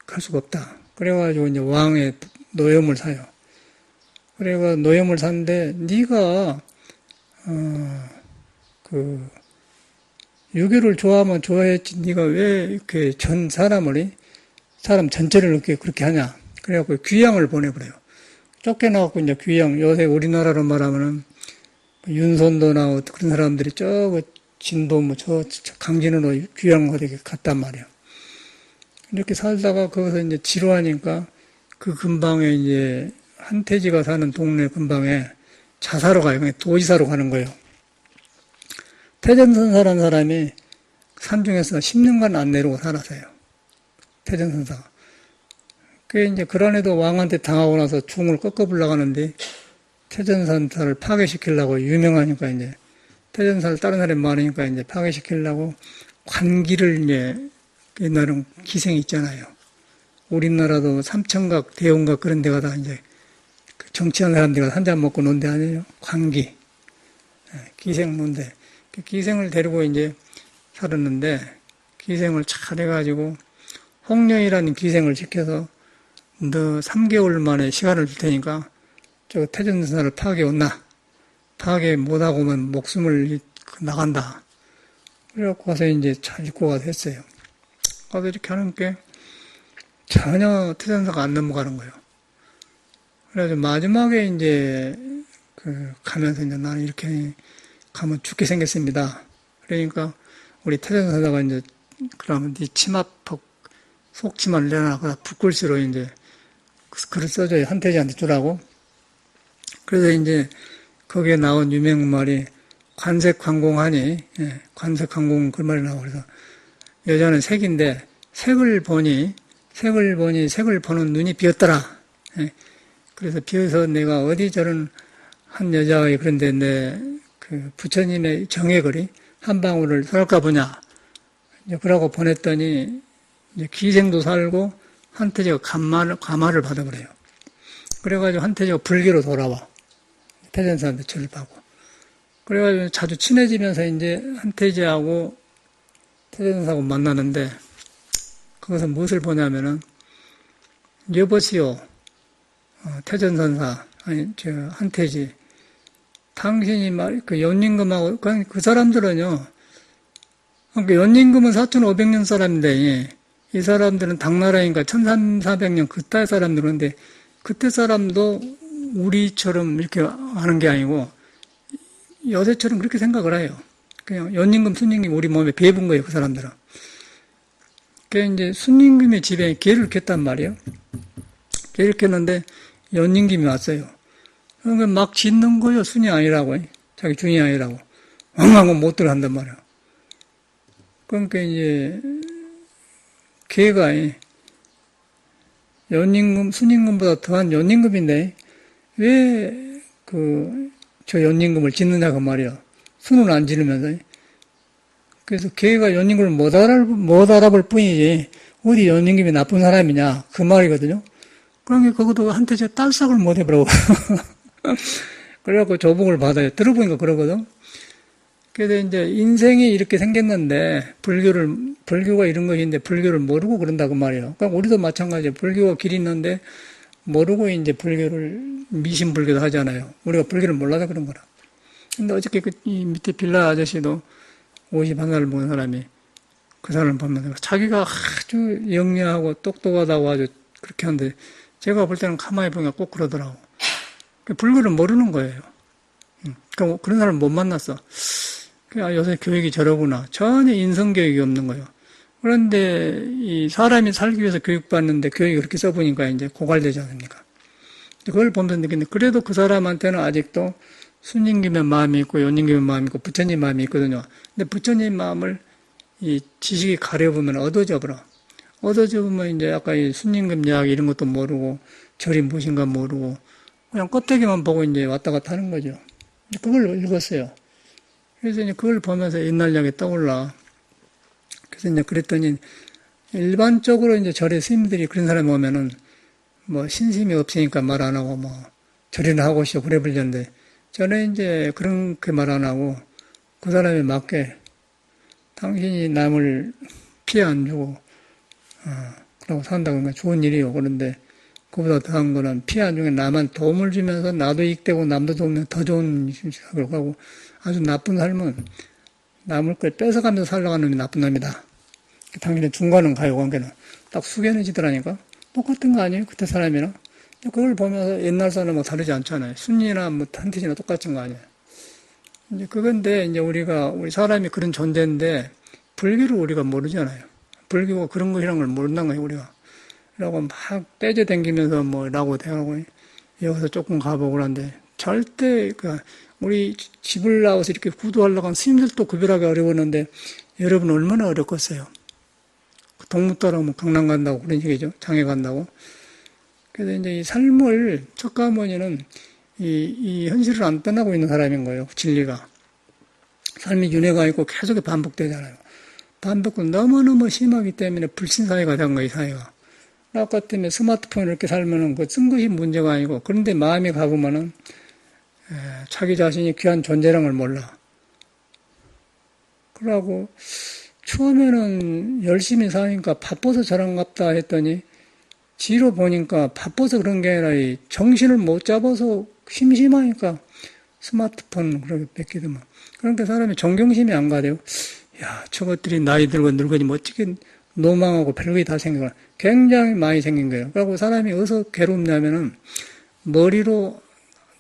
갈 수가 없다. 그래가지고 이제 왕의 노염을 사요. 그래가 노염을 샀는데 네가 그 유교를 좋아하면 좋아했지 네가 왜 이렇게 전 사람을 사람 전체를 이렇게 그렇게 하냐. 그래갖고 귀양을 보내버려요. 쫓겨나갖고 이제 귀양 요새 우리나라로 말하면은 윤선도 나오고 그런 사람들이 저거 진도 뭐 저 강진으로 귀양 어디 갔단 말이에요. 이렇게 살다가 거기서 이제 지루하니까 그 근방에 이제 한태지가 사는 동네 근방에 자사로 가요. 도지사로 가는 거예요. 태전선사라는 사람이 산중에서 10년간 안 내려오고 살았어요. 태전선사가. 그 이제 그런에도 왕한테 당하고 나서 중을 꺾어보려고 하는데 태전선사를 파괴시키려고 유명하니까 이제 태전사를 다른 사람이 많으니까 이제 파괴시키려고 관기를 이제 옛날은 기생이 있잖아요. 우리나라도 삼천각, 대원각 그런 데가 다 이제 정치하는 사람들이 한 잔 먹고 논 데 아니에요. 관기. 기생 논데. 그 기생을 데리고 이제 살았는데 기생을 잘해가지고 홍련이라는 기생을 시켜서 너 3개월 만에 시간을 줄 테니까 저 태전선사를 파괴 온나. 파괴 못하고 오면 목숨을 나간다. 그래갖고 가서 이제 잘 입고 가서 했어요. 가서 이렇게 하는 게 전혀 태전사가 안 넘어가는 거예요. 그래서 마지막에 이제 가면서 이제 나는 이렇게 가면 죽게 생겼습니다. 그러니까 우리 태전사가 이제 그러면 네 치마폭 속치마를 내놔서 붓글씨로 이제 글을 써줘요. 한태지한테 주라고. 그래서 이제 거기에 나온 유명한 말이 관색관공하니, 예, 관색관공 그 말이 나오고 그래서 여자는 색인데 색을 보니 색을 보는 눈이 비었더라. 예, 그래서 비어서 내가 어디 저런 한 여자의 그런데 내 그 부처님의 정액을 한 방울을 쏠까 보냐. 이제 그러고 보냈더니 이제 기생도 살고 한태지가 감화를 받아버려요. 그래가지고 한태지가 불교로 돌아와. 태전사한테 절을 받고. 그래가지고 자주 친해지면서 이제 한태지하고 태전사하고 만나는데 거기서 무엇을 보냐면은 여보시오, 태전선사, 아니, 한태지. 당신이 연임금하고, 그 사람들은요, 그러니까 연임금은 4,500년 사람인데, 이 사람들은 당나라니까 1,300~400년 그때 사람들인데, 그때 사람도 우리처럼 이렇게 하는 게 아니고, 여태처럼 그렇게 생각을 해요. 그냥 연임금, 순임금 우리 몸에 배분 거예요, 그 사람들은. 그러니까 이제 순임금의 집에 개를 켰단 말이에요. 개를 켰는데, 연임금이 왔어요. 그러니까 막 짖는 거예요. 순이 아니라고. 자기 중이 아니라고. 엉하고 못 들어간단 말이야. 그러니까 이제, 걔가 연임금, 순임금보다 더한 연임금인데, 왜 저 연임금을 짖느냐 그 말이야. 순은 안 지르면서. 그래서 걔가 연임금을 못 알아볼 뿐이지, 어디 연임금이 나쁜 사람이냐. 그 말이거든요. 그러니까 그것도 한태지가 딸싹을 못 해보라고. 그래갖고 조복을 받아요. 들어보니까 그러거든. 그래서 이제 인생이 이렇게 생겼는데, 불교가 이런 것인데, 불교를 모르고 그런다고 말이에요. 그러니까 우리도 마찬가지예요. 불교가 길이 있는데, 모르고 이제 미신불교도 하잖아요. 우리가 불교를 몰라서 그런 거라. 근데 어저께 이 밑에 빌라 아저씨도 51살을 먹은 사람이 그 사람을 보면서 자기가 아주 영리하고 똑똑하다고 아주 그렇게 하는데, 제가 볼 때는 가만히 보니까 꼭 그러더라고. 불교를 모르는 거예요. 그러니까 그런 사람 못 만났어. 요새 교육이 저러구나. 전혀 인성교육이 없는 거예요. 그런데 이 사람이 살기 위해서 교육받는데 교육이 그렇게 써보니까 이제 고갈되지 않습니까? 그걸 보면서 느끼는데 그래도 그 사람한테는 아직도 순임금의 마음이 있고 연임금의 마음이 있고 부처님 마음이 있거든요. 근데 부처님 마음을 이 지식이 가려보면 얻어져 버려. 얻어져 보면 이제 아까 이 순임금 이야기 이런 것도 모르고 절이 무엇인가 모르고 그냥 껍데기만 보고 이제 왔다 갔다 하는 거죠. 그걸 읽었어요. 그래서 이제 그걸 보면서 옛날 이야기 떠올라. 그래서 이제 그랬더니 일반적으로 이제 절에 스님들이 그런 사람이 오면은 뭐 신심이 없으니까 말 안 하고 뭐 절이나 하고 싶어 그래 버렸는데 저는 이제 그런 그 말 안 하고 그 사람에 맞게 당신이 남을 피해 안 주고 그러고 산다고 하니까 좋은 일이요. 그런데 그보다 더한 거는 피해 안 주고 나만 도움을 주면서 나도 이익되고 남도 도우면 더 좋은 생각을 하고 아주 나쁜 삶은 남을 걸 뺏어가면서 살아가는 놈이 나쁜 놈이다. 당신의 중간은 가요, 관계는. 딱 숙연해지더라니까. 똑같은 거 아니에요? 그때 사람이랑. 그걸 보면서 옛날 사람하고 다르지 않잖아요. 순이나 뭐 한태지나 똑같은 거 아니에요. 이제 그건데, 이제 우리 사람이 그런 존재인데, 불교를 우리가 모르잖아요. 불교가 그런 것이란 걸 모른다는 거예요, 우리가. 라고 막 떼져 댕기면서 뭐라고 대하고, 여기서 조금 가보고 그러는데, 절대, 우리 집을 나와서 이렇게 구두하려고 하면 스님들도 구별하기 어려웠는데, 여러분 얼마나 어렵겠어요. 동무 따라오면 강남 간다고 그런 얘기죠. 장애 간다고. 그래서 이제 이 삶을, 척가모니는 이 현실을 안 떠나고 있는 사람인 거예요. 진리가. 삶이 윤회가 있고 계속 반복되잖아요. 반복은 너무너무 심하기 때문에 불신사회가 된 거예요, 이 사회가. 아까 때문에 스마트폰을 이렇게 살면은 그 쓴 것이 문제가 아니고, 그런데 마음이 가보면은, 자기 자신이 귀한 존재라는 걸 몰라. 그러고, 처음에는 열심히 사니까 바빠서 저런갑다 했더니, 뒤로 보니까 바빠서 그런 게 아니라 정신을 못 잡아서 심심하니까 스마트폰 그렇게 뺏게 되면. 그러니까 사람이 존경심이 안 가대요. 야, 저것들이 나이 들고 늙으니 어떻게 노망하고 별것이 다 생겨나. 굉장히 많이 생긴 거예요. 그리고 사람이 어디서 괴롭냐면은 머리로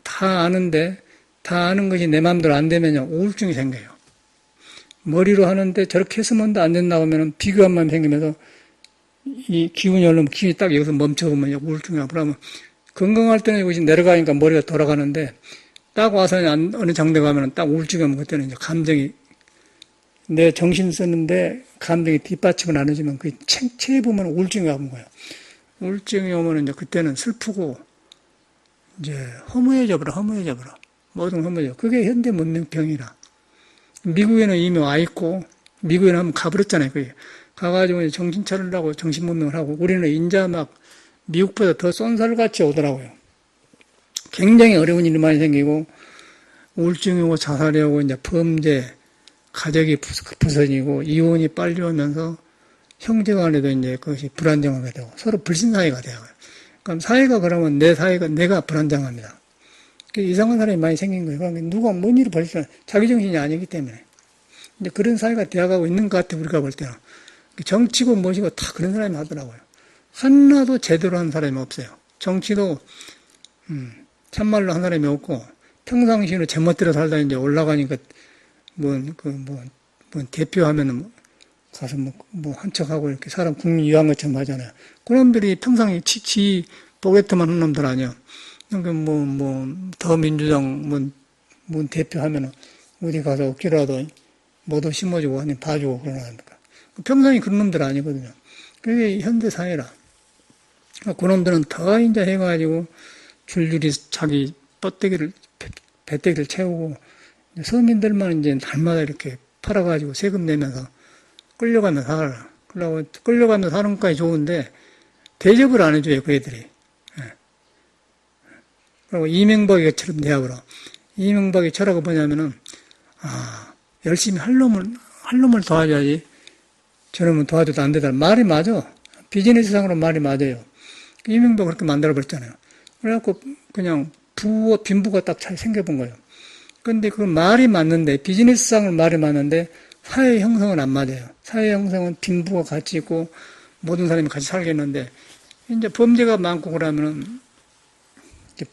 다 아는데 다 아는 것이 내 마음대로 안 되면요. 우울증이 생겨요. 머리로 하는데 저렇게 했으면 안 된다고 하면 비교한 마음이 생기면서 이 기운이 오르면 기운이 딱 여기서 멈춰보면 우울증이 와. 그러면 건강할 때는 이것이 내려가니까 머리가 돌아가는데 딱 와서 어느 장대 가면은 딱 우울증이 오면 그때는 이제 감정이 내 정신 쓰는데 감정이 뒷받침을 안 해주면 그 체에 보면 우울증이 와본 거예요. 우울증이 오면 이제 그때는 슬프고 이제 허무해져 버려. 모든 허무해져. 그게 현대 문명병이라. 미국에는 이미 와 있고 미국에는 한번 가버렸잖아요. 그게. 가가지고 정신 차리려고 정신문명을 하고 우리는 인자 막 미국보다 더 쏜살같이 오더라고요. 굉장히 어려운 일이 많이 생기고 우울증이 오고 자살이 오고 이제 범죄, 가족이 부서지고 이혼이 빨리 오면서 형제간에도 이제 그것이 불안정하게 되고 서로 불신사회가 돼요. 그럼 사회가 그러면 내 사회가 내가 불안정합니다. 이상한 사람이 많이 생긴 거예요. 그러니까 누가 뭔 일을 벌써 자기 정신이 아니기 때문에 이제 그런 사회가 되어가고 있는 것 같아요. 우리가 볼 때는 정치고 뭐시고 다 그런 사람이 하더라고요. 하나도 제대로 한 사람이 없어요. 정치도 참말로 한 사람이 없고 평상시에는 제멋대로 살다 이제 올라가니까 대표하면은 가서 한 척하고 이렇게 사람 국민 위한 것처럼 하잖아요. 그놈들이 평상시 지 보게트만 한 놈들 아니야. 그러니까 더 민주당 대표하면은 어디 가서 어깨라도 뭐도 심어주고 아니면 봐주고 그러나니까. 평상시 그런 놈들 아니거든요. 그게 현대 사회라. 그놈들은 더 이제 해가지고 줄줄이 자기 배때기를 채우고 서민들만 이제 날마다 이렇게 팔아가지고 세금 내면서 끌려가면서 살아. 끌려가면서 사는 것까지 좋은데 대접을 안 해줘요, 그 애들이. 그리고 이명박이 처럼 대하더라. 이명박이 철학은 뭐냐면은, 열심히 할 놈을 도와줘야지. 저놈은 도와줘도 안 되다. 말이 맞아. 비즈니스상으로 말이 맞아요. 이명박 그렇게 만들어버렸잖아요. 그래갖고 그냥 빈부가 딱 잘 생겨본 거예요. 근데 그 말이 맞는데, 비즈니스상으로 말이 맞는데, 사회 형성은 안 맞아요. 사회 형성은 빈부가 같이 있고, 모든 사람이 같이 살겠는데, 이제 범죄가 많고 그러면은,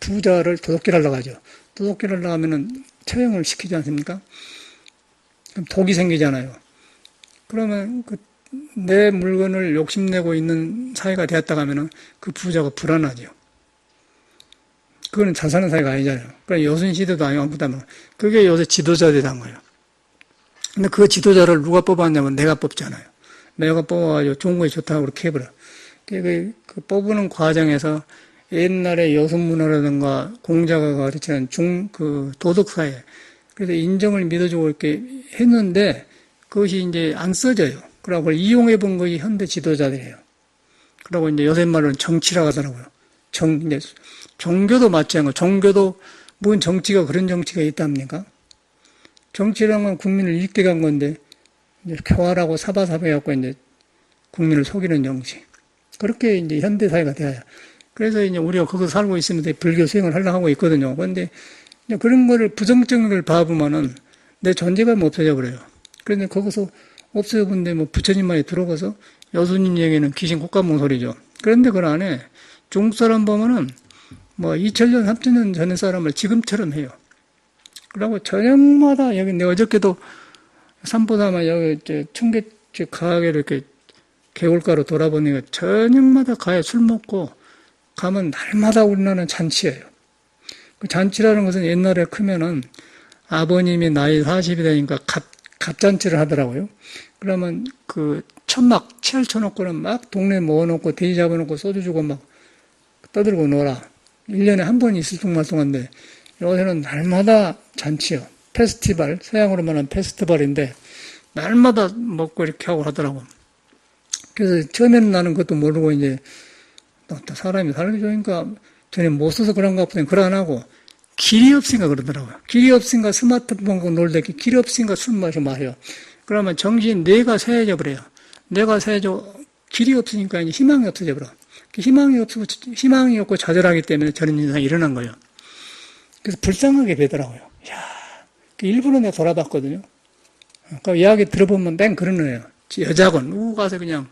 부자를 도둑질 하려고 하죠. 도둑질 하려고 하면은 처형을 시키지 않습니까? 그럼 독이 생기잖아요. 그러면 내 물건을 욕심내고 있는 사회가 되었다고 하면은 그 부자가 불안하죠. 그거는 잘 사는 사회가 아니잖아요. 그러니까 여순시대도 아니고 아무튼 그게 요새 지도자들이 한 거예요. 근데 그 지도자를 누가 뽑았냐면 내가 뽑잖아요. 내가 뽑아가지고 좋은 거에 좋다고 그렇게 해버려. 그 뽑는 과정에서 옛날에 여성문화라든가 공자가 가르치는 도덕사회, 그래서 인정을 믿어주고 이렇게 했는데, 그것이 이제 안 써져요. 그러고 이용해 본 것이 현대 지도자들이에요. 그러고 이제 요새 말로는 정치라고 하더라고요. 이제 종교도 마찬가지고, 종교도, 뭔 정치가 그런 정치가 있답니까? 정치라는 건 국민을 일깨간 건데, 이제 교활하고 사바사바해갖고 이제 국민을 속이는 정치. 그렇게 이제 현대사회가 되어요. 그래서 이제 우리가 거기서 살고 있으면서 불교 수행을 하려고 하고 있거든요. 그런데 그런 거를 부정적인 걸 봐보면은 내 존재감이 없어져 버려요. 그런데 거기서 없어져 본데 부처님 말이 들어가서 여수님 얘기는 귀신 콧가몽 소리죠. 그런데 그 안에 중국 사람 보면은 2000년, 3000년 전의 사람을 지금처럼 해요. 그러고 저녁마다 여기 내가 어저께도 산보다만 여기 청계 가게를 이렇게 개울가로 돌아보니까 저녁마다 가에 술 먹고 가면 날마다 우리나라는 잔치예요. 그 잔치라는 것은 옛날에 크면은 아버님이 나이 40이 되니까 갑잔치를 하더라고요. 그러면 천막, 치알 쳐놓고는 막 동네 모아놓고 돼지 잡아놓고 소주 주고 막 떠들고 놀아. 1년에 한 번 있을 둥말둥한데 요새는 날마다 잔치요. 페스티벌, 서양으로 말하면 페스티벌인데 날마다 먹고 이렇게 하고 하더라고. 그래서 처음에는 나는 그것도 모르고 이제 또 사람이 살기 좋으니까 전에 못 써서 그런가 보더니 그러 안 하고 길이 없으니까 그러더라고요. 길이 없으니까 스마트폰 보고 놀다 길이 없으니까 술 마셔. 그러면 정신 뇌가 새해져 버려요. 뇌가 새해져 길이 없으니까 이제 희망이 없어져 버려. 희망이 없고 좌절하기 때문에 저런 현상이 일어난 거예요. 그래서 불쌍하게 되더라고요. 이야, 일부러 내가 돌아봤거든요. 그 이야기 들어보면 뺑 그런 거예요. 여자고 누구 가서 그냥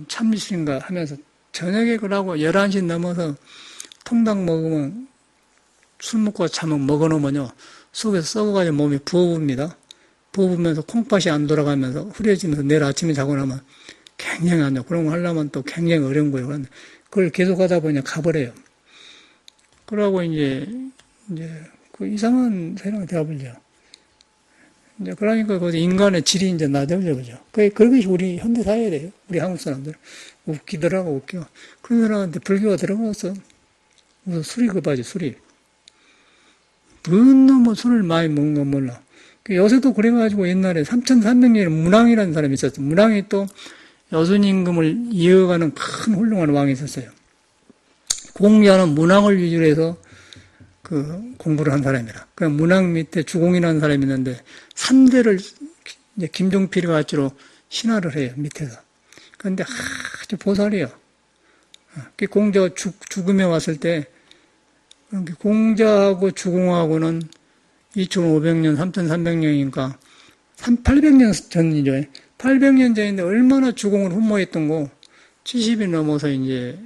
참미술인가 하면서 저녁에 그러고 11시 넘어서 통닭 먹으면 술 먹고 잠을 먹어놓으면요 속에서 썩어가지고 몸이 부어봅니다. 부어보면서 콩팥이 안 돌아가면서 흐려지면서 내일 아침에 자고 나면 굉장히 안 돼. 그런 거 하려면 또 굉장히 어려운 거예요. 그런데 그걸 계속 하다 보니 가버려요. 그러고 이제 그 이상한 세상이 되어버리죠. 이제 그러니까 그 인간의 질이 이제 낮아져 그죠. 그것이 우리 현대 사회래요. 우리 한국 사람들 웃기더라고 웃겨. 그런 사람한테 불교가 들어가서 무슨 술이 급하지 술이. 너무 술을 많이 먹는 건 몰라. 요새도 그래가지고 옛날에 3300년에 문왕이라는 사람이 있었어요. 문왕이 또 여순 임금을 이어가는 큰 훌륭한 왕이 있었어요. 공자는 문왕을 위주로 해서 그 공부를 한 사람이라. 그 문왕 밑에 주공이라는 사람이 있는데 3대를 김종필이 같이로 신화를 해요, 밑에서. 그런데 아주 보살이에요. 공자가 죽음에 왔을 때 공자하고 주공하고는 2500년, 3300년이니까 800년 전이죠. 800년 전인데 얼마나 주공을 흠모했던 거 70이 넘어서 이제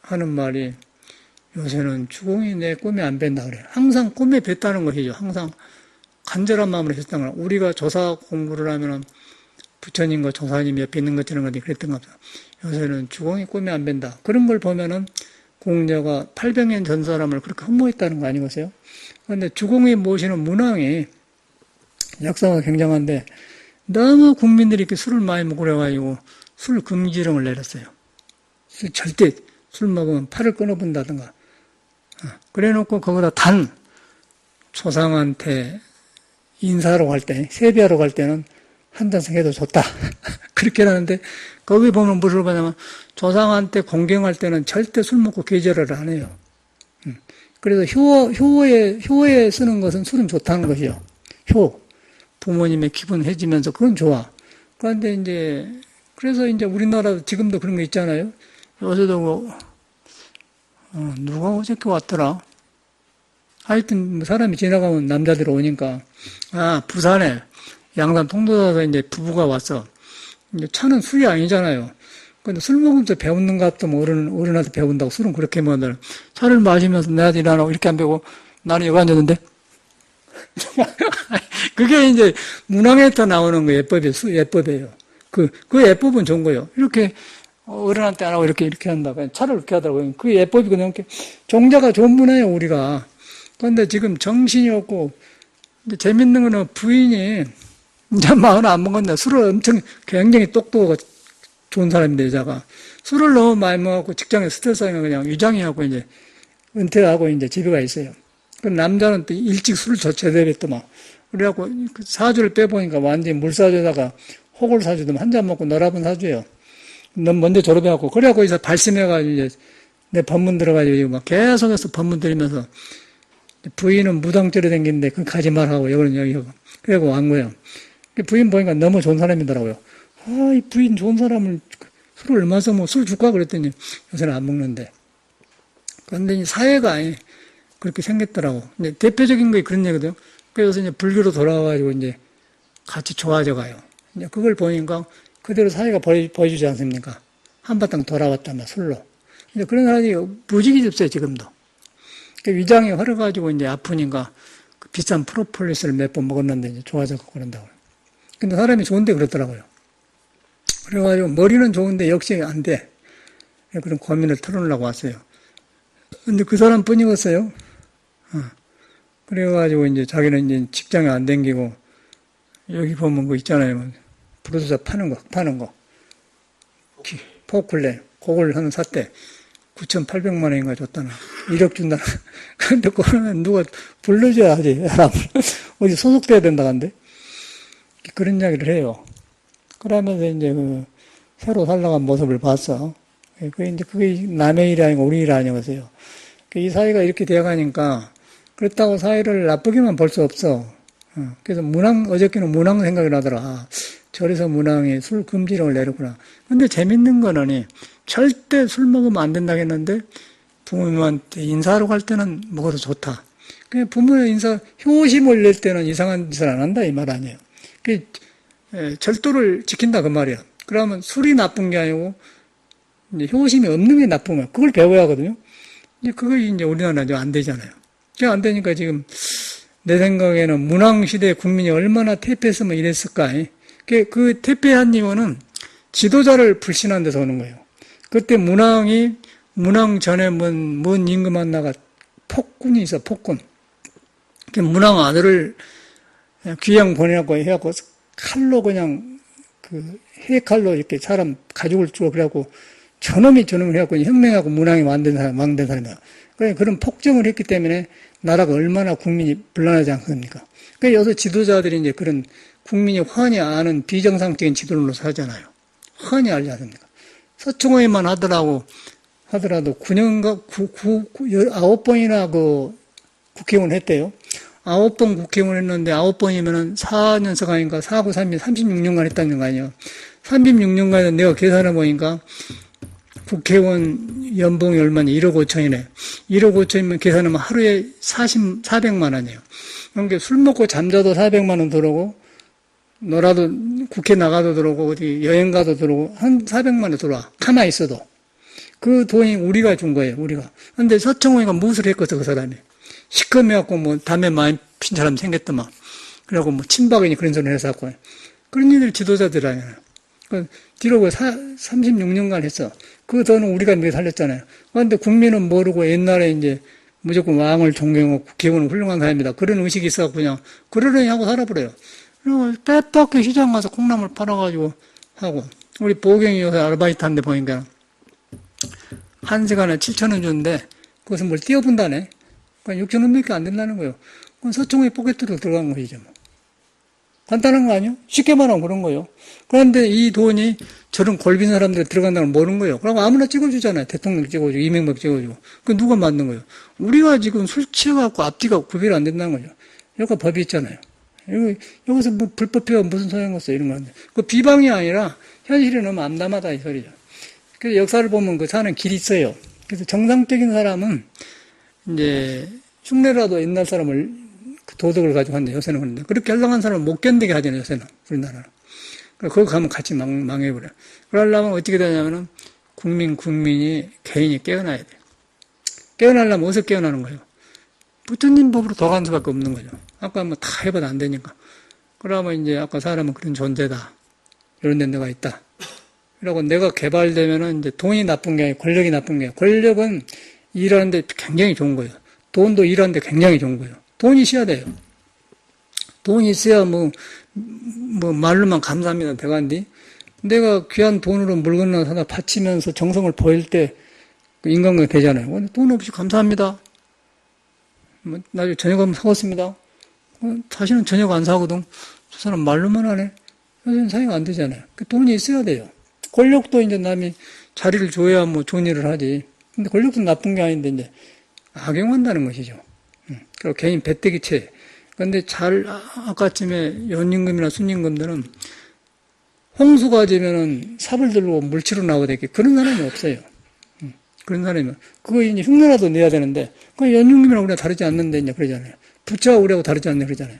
하는 말이 요새는 주공이 내 꿈에 안 뵌다 그래요. 항상 꿈에 뵀다는 것이죠. 항상 간절한 마음으로 했다는 거예요. 우리가 조사 공부를 하면은 부처님과 조사님 옆에 있는 것처럼 어디 그랬던 것 같아요. 요새는 주공이 꿈에 안 뵌다. 그런 걸 보면은 공자가 800년 전 사람을 그렇게 흠모했다는 거 아니겠어요? 그런데 주공이 모시는 문왕이 역사가 굉장한데 너무 국민들이 이렇게 술을 많이 먹고 그래가지고 술 금지령을 내렸어요. 절대 술 먹으면 팔을 끊어본다든가. 그래 놓고 거기다 단 조상한테 인사하러 갈 때, 세배하러 갈 때는 한 잔씩 해도 좋다. 그렇게 하는데 거기 보면 무엇을 보냐면 조상한테 공경할 때는 절대 술 먹고 계절을 안 해요. 그래서 효에 쓰는 것은 술은 좋다는 것이요. 효. 부모님의 기분 해지면서 그건 좋아. 그런데 이제 그래서 이제 우리나라도 지금도 그런 거 있잖아요. 요새도 누가 어저께 왔더라. 하여튼 사람이 지나가면 남자들 오니까 부산에 양산 통도사서 이제 부부가 왔어. 이제 차는 술이 아니잖아요. 근데 술 먹으면서 배우는 것 같으면 어른한테 배운다고 술은 그렇게 먹는 차를 마시면서 내한테 일하라고 이렇게 안 배우고 나는 여기 앉았는데 그게 이제 문왕에서 나오는 거 예법이에요. 그 예법은 좋은 거예요. 이렇게 어른한테 안 하고 이렇게 한다. 차를 이렇게 하더라고요. 그 예법이 그냥 이렇게 종자가 좋은 문화예요, 우리가. 그런데 지금 정신이 없고 재밌는 거는 부인이 이제 40 안 먹었는데 술을 엄청 굉장히 똑똑하고 좋은 사람인데 여자가 술을 너무 많이 먹고 직장에 스트레스하면 그냥 위장해하고 이제 은퇴하고 이제 집에 가 있어요. 그 남자는 또 일찍 술을 제대로 했더만. 그래갖고 그 사주를 빼보니까 완전히 물 사주다가 혹을 사주더만 한 잔 먹고 너라분 사주예요. 넌 먼저 졸업해갖고 그래갖고 이제 발심해가지고 이제 내 법문 들어가지고 막 계속해서 법문 들으면서 부인은 무당죄로 댕기는데 그건 가지 말라고 여기 하고 그래갖고 온 거예요. 부인 보니까 너무 좋은 사람이더라고요. 이 부인 좋은 사람을 술을 얼마 써먹어 술 줄까 그랬더니 요새는 안 먹는데. 그런데 이 사회가 그렇게 생겼더라고. 이제 대표적인 게 그런 얘기거든요. 그래서 이제 불교로 돌아와가지고 이제 같이 좋아져 가요. 이제 그걸 보니까 그대로 사회가 보여주지 않습니까? 한바탕 돌아왔다면 술로. 이제 그런 사람이 무지개 없어요, 지금도. 위장이 흐려가지고 이제 아프니까 그 비싼 프로폴리스를 몇 번 먹었는데 이제 좋아져서 그런다고. 근데 사람이 좋은데 그렇더라고요. 그래가지고 머리는 좋은데 역시 안 돼. 그런 고민을 털어놓으려고 왔어요. 근데 그 사람 뿐이었어요. 그래가지고 이제 자기는 이제 직장에 안 댕기고 여기 보면 그 있잖아요. 브루스사 파는 거. 포클레. 그걸 하나 샀대. 9,800만 원인가 줬다나. 1억 준다나. 근데 그거는 누가 불러줘야지. 사람을. 어디 소속돼야 된다 간데. 그런 이야기를 해요. 그러면서 이제 새로 살아간 모습을 봤어. 그게 남의 일이 아니고 우리 일 아니었어요. 이 사회가 이렇게 되어가니까 그렇다고 사회를 나쁘게만 볼 수 없어. 그래서 어저께는 문왕 생각이 나더라. 절에서 문왕이 술 금지령을 내렸구나. 근데 재밌는 거는 절대 술 먹으면 안 된다고 했는데 부모님한테 인사하러 갈 때는 먹어도 좋다. 그냥 부모의 효심을 낼 때는 이상한 짓을 안 한다 이 말 아니에요. 절도를 지킨다 그 말이야. 그러면 술이 나쁜 게 아니고 이제 효심이 없는 게 나쁜 거야. 그걸 배워야 하거든요. 그게 이제 우리나라는 안 되잖아요. 안 되니까 지금 내 생각에는 문왕 시대 국민이 얼마나 퇴폐했으면 이랬을까. 그 퇴폐한 이유는 지도자를 불신한 데서 오는 거예요. 그때 문왕 전에 뭔 임금 하나가 폭군이 있어, 폭군. 문왕 아들을 귀양 보내라고 해갖고 칼로 그냥 해칼로 이렇게 사람 가죽을 쭉 그래갖고 저놈을 해갖고 혁명하고 문왕이 왕된 사람이야. 그런 폭정을 했기 때문에 나라가 얼마나 국민이 불안하지 않습니까? 그러니까 여기서 지도자들이 이제 그런 국민이 환히 아는 비정상적인 지도론으로 하잖아요. 환히 알지 않습니까? 서청호에만 하더라도 9년가 9번이나 국회의원 했대요. 9번 국회의원 했는데 9번이면은 4년석 아닌가 4, 9, 3, 36년간 했다는 거 아니에요. 36년간에 내가 계산해 보니까 국회의원 연봉이 얼마냐? 1억 5천이네. 1억 5천이면 계산하면 하루에 400만 원이에요. 그러니까 술 먹고 잠자도 400만 원 들어오고, 너라도 국회 나가도 들어오고, 어디 여행 가도 들어오고, 한 400만 원 들어와. 가만히 있어도. 그 돈이 우리가 준 거예요, 우리가. 근데 서청호이가 무엇을 했거든, 그 사람이. 시커매갖고 담배 많이 핀 사람 생겼더만. 그래갖고 친박이니 그런 소리를 했었고. 그런 일들 지도자들 아니에요. 뒤로 36년간 했어. 그 돈은 우리가 미리 살렸잖아요. 그런데 국민은 모르고 옛날에 이제 무조건 왕을 존경하고 국회의원은 훌륭한 사람이다. 그런 의식이 있어서 그냥 그러려니 하고 살아버려요. 그리고 빼빼게 시장 가서 콩나물 팔아가지고 하고. 우리 보경이 요새 아르바이트 한데 보니까 한 시간에 7,000원 주는데 그것은 뭘 띄워본다네. 그러니까 6,000원밖에 안 된다는 거예요. 그건 서청의 포켓으로 들어간 것이죠. 간단한 거 아니에요? 쉽게 말하면 그런 거예요. 그런데 이 돈이 저런 골빈 사람들 들어간다는 걸 모르는 거예요. 그럼 아무나 찍어주잖아요. 대통령 찍어주고, 이명박 찍어주고. 그 누가 만든 거예요? 우리가 지금 술 취해갖고 앞뒤가 구별이 안 된다는 거죠. 여기가 법이 있잖아요. 여기서 불법해가 무슨 소용없어요. 이런 건데. 그 비방이 아니라 현실이 너무 암담하다 이 소리죠. 그래서 역사를 보면 사는 길이 있어요. 그래서 정상적인 사람은 이제 흉내라도 옛날 사람을 도덕을 가지고 한대, 요새는 그런데. 그렇게 헐렁한 사람을 못 견디게 하잖아요, 요새는. 우리나라는. 거기 가면 같이 망해버려요. 그러려면 어떻게 되냐면은, 국민이, 개인이 깨어나야 돼요. 깨어나려면 어디서 깨어나는 거예요? 부처님 법으로 더 간 수밖에 없는 거죠. 아까 다 해봐도 안 되니까. 그러면 이제 아까 사람은 그런 존재다. 이런 데 내가 있다. 그리고 내가 개발되면은 이제 돈이 나쁜 게 아니고 권력이 나쁜 게 아니고, 권력은 일하는데 굉장히 좋은 거예요. 돈도 일하는데 굉장히 좋은 거예요. 돈이 있어야 돼요. 돈이 있어야 말로만 감사합니다. 대간디. 내가 귀한 돈으로 물건을 하나 바치면서 정성을 보일 때 인간관계 되잖아요. 근데 돈 없이 감사합니다. 나중에 저녁 한번 사왔습니다. 다시는 저녁 안 사거든. 저 사람 말로만 하네. 요새는 사용 안 되잖아요. 돈이 있어야 돼요. 권력도 이제 남이 자리를 줘야 좋은 일을 하지. 근데 권력도 나쁜 게 아닌데 이제 악용한다는 것이죠. 그리고 개인 배때기체. 그런데 아까쯤에 연임금이나 순임금들은 홍수가 되면은 삽을 들고 물치러 나오되게 그런 사람이 없어요. 그런 사람이. 그거 이제 흉내라도 내야 되는데, 그 연임금이랑 우리가 다르지 않는데, 이제 그러잖아요. 부처가 우리하고 다르지 않네, 그러잖아요.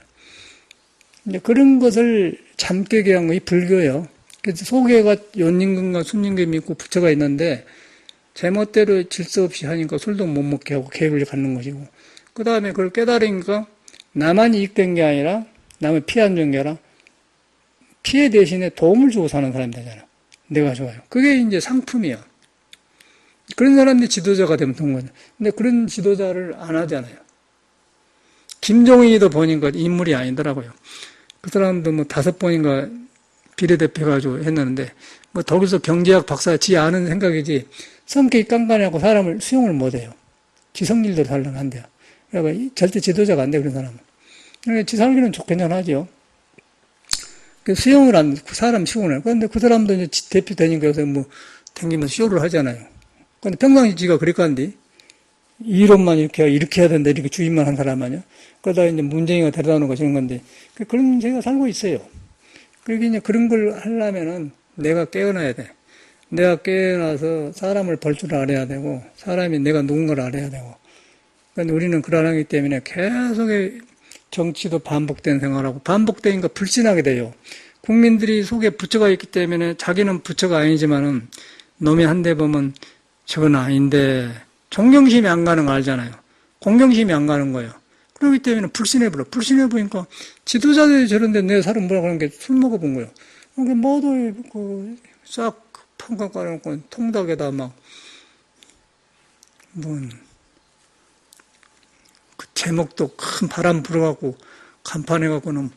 이제 그런 것을 잠깨게 한 것이 불교예요. 그래서 속에가 연임금과 순임금이 있고 부처가 있는데, 제멋대로 질서 없이 하니까 술도 못 먹게 하고 계획을 갖는 것이고, 그 다음에 그걸 깨달으니까 나만 이익된 게 아니라 남을 피한 게 아니라 피해 대신에 도움을 주고 사는 사람이 되잖아. 내가 좋아요. 그게 이제 상품이야. 그런 사람들이 지도자가 되면 된 거죠. 근데 그런 지도자를 안 하잖아요. 김종인이도 보니까 인물이 아니더라고요. 그 사람도 5번인가 비례대표 가지고 했는데 거기서 경제학 박사 지 아는 생각이지 성격이 깐깐하고 사람을 수용을 못해요. 지 성질도 달랑한데요. 그러니까 절대 지도자가 안 돼, 그런 사람은. 그러니까 지 살기는 좋겠냐 하죠. 수용을 사람 수용을. 그런데 그 사람도 이제 대표 되니까 요새 댕기면서 쇼를 하잖아요. 근데 평상시 지가 그랬간디. 이론만 이렇게 해야 된다, 이렇게 주의만 한 사람 아니야? 그러다 이제 문재인가 데려다 놓은 거 저런 건데. 그런 제가 살고 있어요. 그러니까 이제 그런 걸 하려면은 내가 깨어나야 돼. 내가 깨어나서 사람을 볼 줄 알아야 되고, 사람이 내가 누군가를 알아야 되고. 그런데 우리는 그러하기 때문에 계속의 정치도 반복된 생활하고 반복되니까 불신하게 돼요. 국민들이 속에 부처가 있기 때문에 자기는 부처가 아니지만은 놈이 한 대 보면 저건 아닌데 존경심이 안 가는 거 알잖아요. 공경심이 안 가는 거예요. 그렇기 때문에 불신해버려. 불신해보니까 지도자들이 저런데 내 사람 뭐라 그러는 게 술 먹어본 거예요. 그러니까 모두 싹 펑펑 깔아놓고 통닭에다 막, 그 제목도 큰 바람 불어갖고 간판해갖고는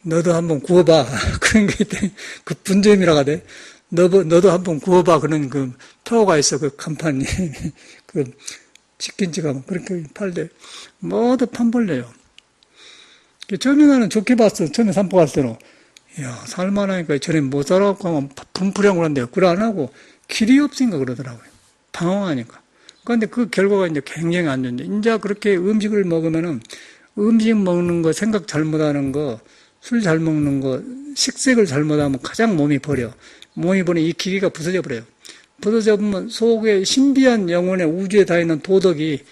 너도 한번 구워봐. 그런 게 있대. 그 분점이라고 하대. 너도 한번 구워봐. 그런 그 표가 있어. 그 간판이. 그 치킨집가 뭐 그렇게 팔대. 모두 판벌려요. 처음에 나는 좋게 봤어. 처음에 산보 갔을 때는. 이야, 살만하니까 저래 못 살아갖고 하면 분풀이하고 그런데요. 그래 안 하고 길이 없으니까 그러더라고요. 방황하니까. 그런데 그 결과가 이제 굉장히 안 좋은데. 이제 그렇게 음식을 먹으면은 음식 먹는 거, 생각 잘못하는 거, 술 잘 먹는 거, 식색을 잘못하면 가장 몸이 버려. 몸이 버리면 이 기기가 부서져 버려요. 부서져 보면 속에 신비한 영혼의 우주에 다 있는 도덕이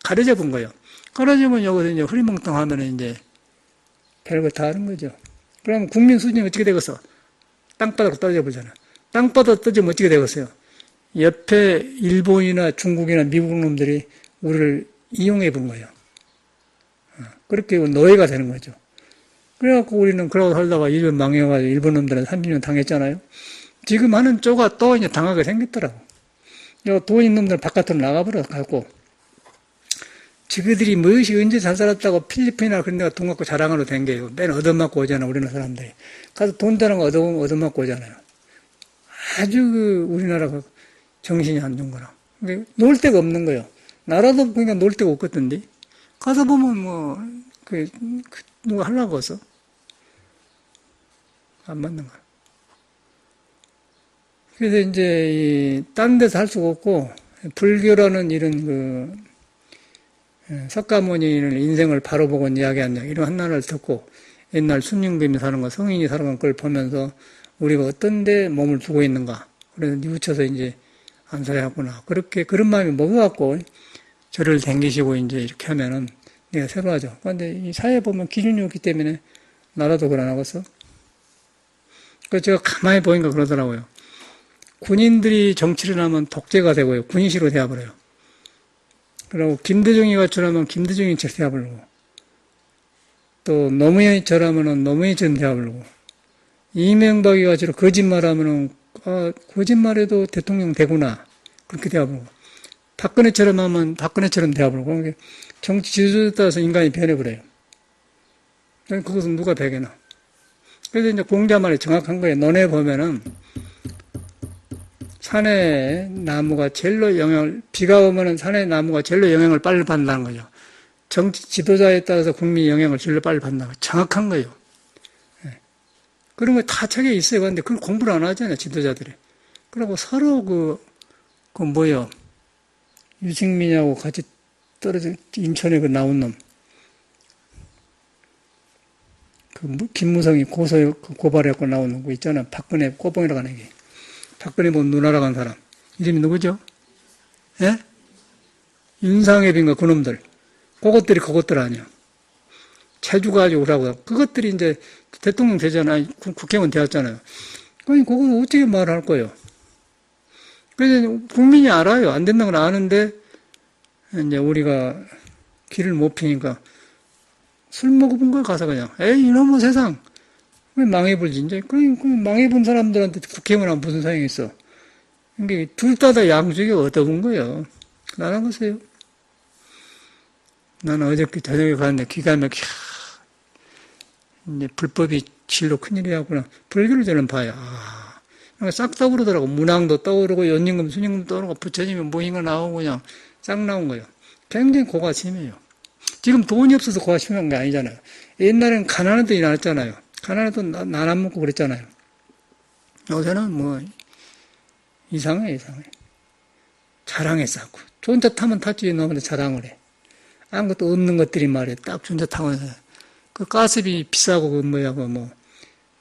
가려져 본 거예요. 가려져 보면 여기서 이제 흐리멍텅하면 이제 별거 다 하는 거죠. 그럼 국민 수준이 어떻게 되겠어? 땅바닥으로 떨어져 버리잖아. 땅바닥으로 떨어지면 어떻게 되겠어요? 옆에 일본이나 중국이나 미국 놈들이 우리를 이용해 본 거예요. 그렇게 노예가 되는 거죠. 그래갖고 우리는 그러고 살다가 일본 망해가지고 일본 놈들은 30년 당했잖아요. 지금 하는 쪼가 또 이제 당하게 생겼더라고. 돈 있는 놈들 바깥으로 나가버려 갖고 지그들이 무엇이 언제 잘 살았다고 필리핀이나 그런 데가 돈 갖고 자랑하러 댕겨요. 맨 얻어맞고 오잖아, 우리나라 사람들이. 가서 돈 자랑 얻어맞고 오잖아요. 아주 우리나라가 정신이 안 좋은 거라. 놀 데가 없는 거예요. 나라도 보니까 놀 데가 없거든요. 가서 보면 누가 하려고 해서 안 맞는 거야. 그래서 이제 딴 데서 할 수가 없고 불교라는 이런 석가모니는 인생을 바로 보고 이야기한다. 이런 한나라를 듣고 옛날 순림금이 사는 거, 성인이 사는 걸 보면서 우리가 어떤 데 몸을 두고 있는가. 그래서 뉘우쳐서 이제 안사야구나. 그렇게 그런 마음이 먹어갖고 저를 댕기시고 이제 이렇게 하면은 내가 새로 하죠. 그런데 이 사회에 보면 기준이 없기 때문에 나라도 그러나 벌써. 그래서 제가 가만히 보니까 그러더라고요. 군인들이 정치를 하면 독재가 되고요. 군인시로 되어버려요. 그리고 김대중이 가출하면 김대중이처럼 되어버리고 또 노무현이처럼 노무현이처럼 되어버리고 이명박이 가출해 거짓말하면은 거짓말해도 대통령 되구나 그렇게 되어버리고 박근혜처럼 하면 박근혜처럼 되어버리고 정치 지도자에 따라서 인간이 변해버려요. 그것은 누가 배게나. 그래서 이제 공자 말이 정확한 거예요. 논에 보면은 산의 나무가 제일로 비가 오면은 산의 나무가 제일로 영향을 빨리 받는다는 거죠. 정치 지도자에 따라서 국민이 영향을 제일로 빨리 받는다는 거죠. 정확한 거예요. 네. 그런 거 다 책에 있어요. 그런데 그걸 공부를 안 하잖아요, 지도자들이. 그리고 서로 유승민하고 같이 떨어져, 인천에 나온 놈. 김무성이 고발해갖고 나오는 거 있잖아. 박근혜 꼬봉이라고 하는 게. 박근혜 누나라고 하는 사람. 이름이 누구죠? 예? 윤상엽인가 그놈들. 그것들 아니야. 체주 가지고 오라고. 그것들이 이제 대통령 되잖아요. 국회의원 되었잖아요. 그러니 그거 어떻게 말할 거예요? 그래서 국민이 알아요. 안 된다는 걸 아는데 이제 우리가 길을 못 피니까 술 먹어본 걸 가서 그냥 에이 이놈의 세상 왜 망해버리지 이제 그 망해본 사람들한테 국회의원 하면 무슨 소용이 있어. 그러니까 둘 다 양쪽에 얻어본 거예요. 나는 거세요. 나는 어저께 저녁에 갔는데 기가 막혀. 이제 불법이 진로 큰일이라구나. 불교를 저는 봐요. 싹 떠오르더라고. 문왕도 떠오르고 연임금, 순임금 떠오르고 부처님이 모인가 나오고 그냥 싹 나온 거예요. 굉장히 고가 심해요. 지금 돈이 없어서 고가 심한 게 아니잖아요. 옛날에는 가난해도 일어났잖아요. 가난해도 난 안 먹고 그랬잖아요. 요새는 이상해. 자랑해서 하고. 존자 타면 탔지, 너무나 자랑을 해. 아무것도 없는 것들이 말이야. 딱 존자 타고 해서. 그 가스비 비싸고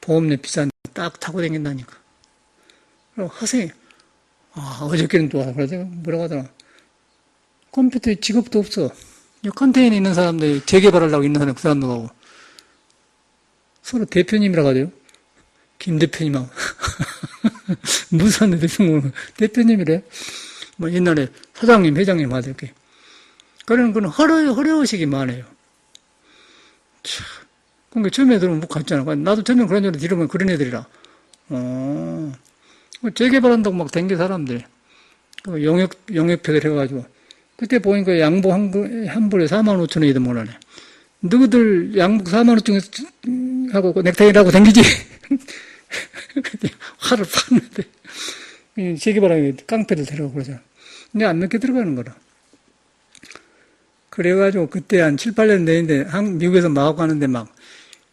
보험료 비싼데 딱 타고 다닌다니까. 그리고 허세. 어저께는 또 그러더라. 뭐라고 하더라. 컴퓨터에 직업도 없어. 컨테이너에 있는 사람들, 재개발하려고 있는 사람, 그 사람도 가고. 서로 대표님이라고 하대요. 김 대표님하고. 무슨 대표님이래. 옛날에 사장님, 회장님 하더게. 그런 허례의식이 많아요. 참. 그러니까 처음에 들으면 못 갔잖아. 나도 처음에 그런 줄 들으면 그런 애들이라. 재개발한다고 막 댕겨 사람들. 용역표들 해가지고. 그때 보니까 양복 한 벌에 45,000원이든 뭐라네. 너희들 양복 45,000원 하고 넥타이라고 댕기지? 화를 팠는데. 재개발하는 깡패들 데려가고 그러잖아. 근데 안 늦게 들어가는 거라. 그래가지고 그때 한 7, 8년 됐는데 미국에서 막 가는데 막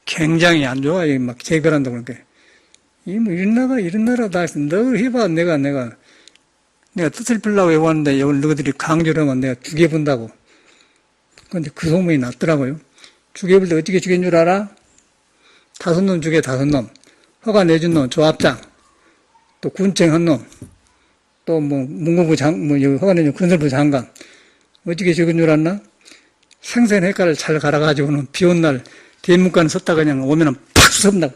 굉장히 안 좋아. 막 재개발한다고 그러니까. 이런 나라 다 있어. 너 해봐. 내가 뜻을 빌라고 해왔는데 이걸 너희들이 강조를 하면 내가 죽여본다고. 그런데 그 소문이 났더라고요. 죽여볼 때 어떻게 죽인 줄 알아? 5놈 죽여, 5놈. 허가 내준 놈, 조합장. 또 군청한 놈. 또 문공부 허가 내준 건설부 장관. 어떻게 죽인 줄 알나? 생선회가를 잘 갈아가지고는 비 온 날 대문간 섰다 그냥 오면은 팍 쏜다고.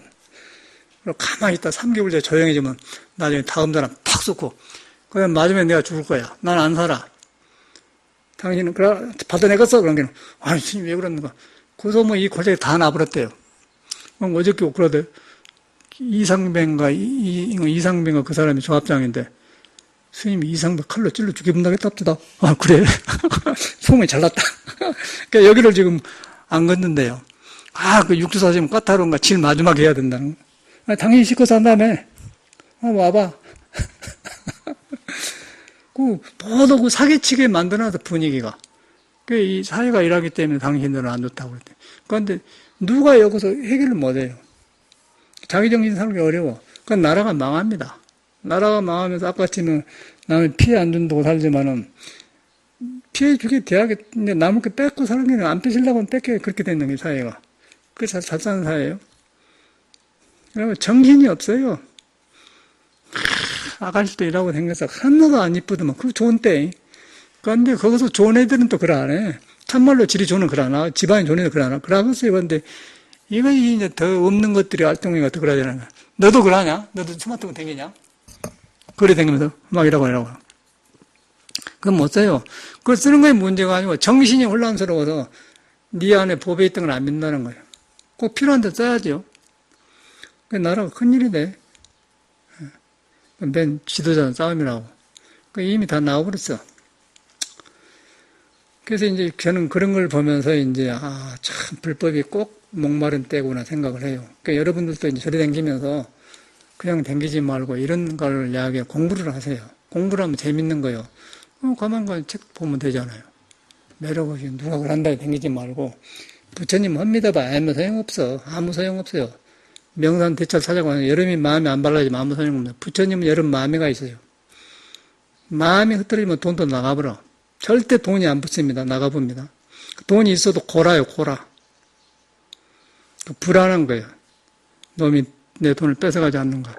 그리고 가만히 있다 3개월 전에 조용해지면 나중에 다음 사람 팍 쏘고. 그냥 맞으면 내가 죽을 거야. 난 안 살아. 당신은, 그래, 받아내겠어? 그런 게는, 아니, 스님 왜 그러는가? 그 소문 이 골짜기 다 나버렸대요. 그럼 어저께 그러대. 이상배인가 그 사람이 조합장인데, 스님이 이상배 칼로 찔러 죽여본다겠답니다. 아, 그래. 소문이 잘 났다. 그러니까 여기를 지금 안 걷는데요. 그 육주사심 까다로운가 제일 마지막에 해야 된다는 거. 당연히 씻고 산 다음에, 와봐. 모두 그 사기치게 만들어놔서 분위기가. 이 사회가 일하기 때문에 당신들은 안 좋다고 그랬대. 그런데 누가 여기서 해결을 못해요. 자기 정신 살기 어려워. 그건 나라가 망합니다. 나라가 망하면서 아까처럼 남을 피해 안 준다고 살지만은 피해 주게 돼야겠는데 남을 게 뺏고 사는 게 안 뺏으려고 하면 뺏겨 그렇게 되는 게 사회가. 그게 잘 사는 사회예요. 그러면 정신이 없어요. 아가씨도 일하고 생겨서 하나도 안 이쁘더만. 그거 좋은 때. 그런데 거기서 좋은 애들은 또 그래 안 해. 참말로 질이 좋은 그래 안 하. 집안이 좋은 애들 그래 안 하. 그러겠어요. 그런데 이거 이제 더 없는 것들이 활동이가 더 그래야 되는 거야. 너도 그러냐? 너도 스마트폰 댕기냐? 그래 댕기면서 막 이러고. 그건 못 써요. 그걸 쓰는 거에 문제가 아니고 정신이 혼란스러워서 네 안에 법에 있던 걸 안 믿는다는 거예요. 꼭 필요한 데 써야죠. 그 나라가 큰일이 돼. 맨 지도자는 싸움이라고. 이미 다 나와버렸어. 그래서 이제 저는 그런 걸 보면서 이제, 참, 불법이 꼭 목마른 때구나 생각을 해요. 그러니까 여러분들도 이제 저리 댕기면서 그냥 댕기지 말고 이런 걸 이야기해. 공부를 하세요. 공부를 하면 재밌는 거예요. 가만 책 보면 되잖아요. 매력 없이 누가 그걸 한다고 댕기지 말고. 부처님 합니다 봐. 아무 소용없어. 아무 소용없어요. 명산 대찰 찾아가면 여름이 마음이 안 발라지면 아무 소용없네. 부처님은 여름 마음에가 있어요. 마음이 흐트러지면 돈도 나가버려. 절대 돈이 안 붙습니다. 나가봅니다. 돈이 있어도 고라요, 고라. 불안한 거예요. 놈이 내 돈을 뺏어가지 않는가.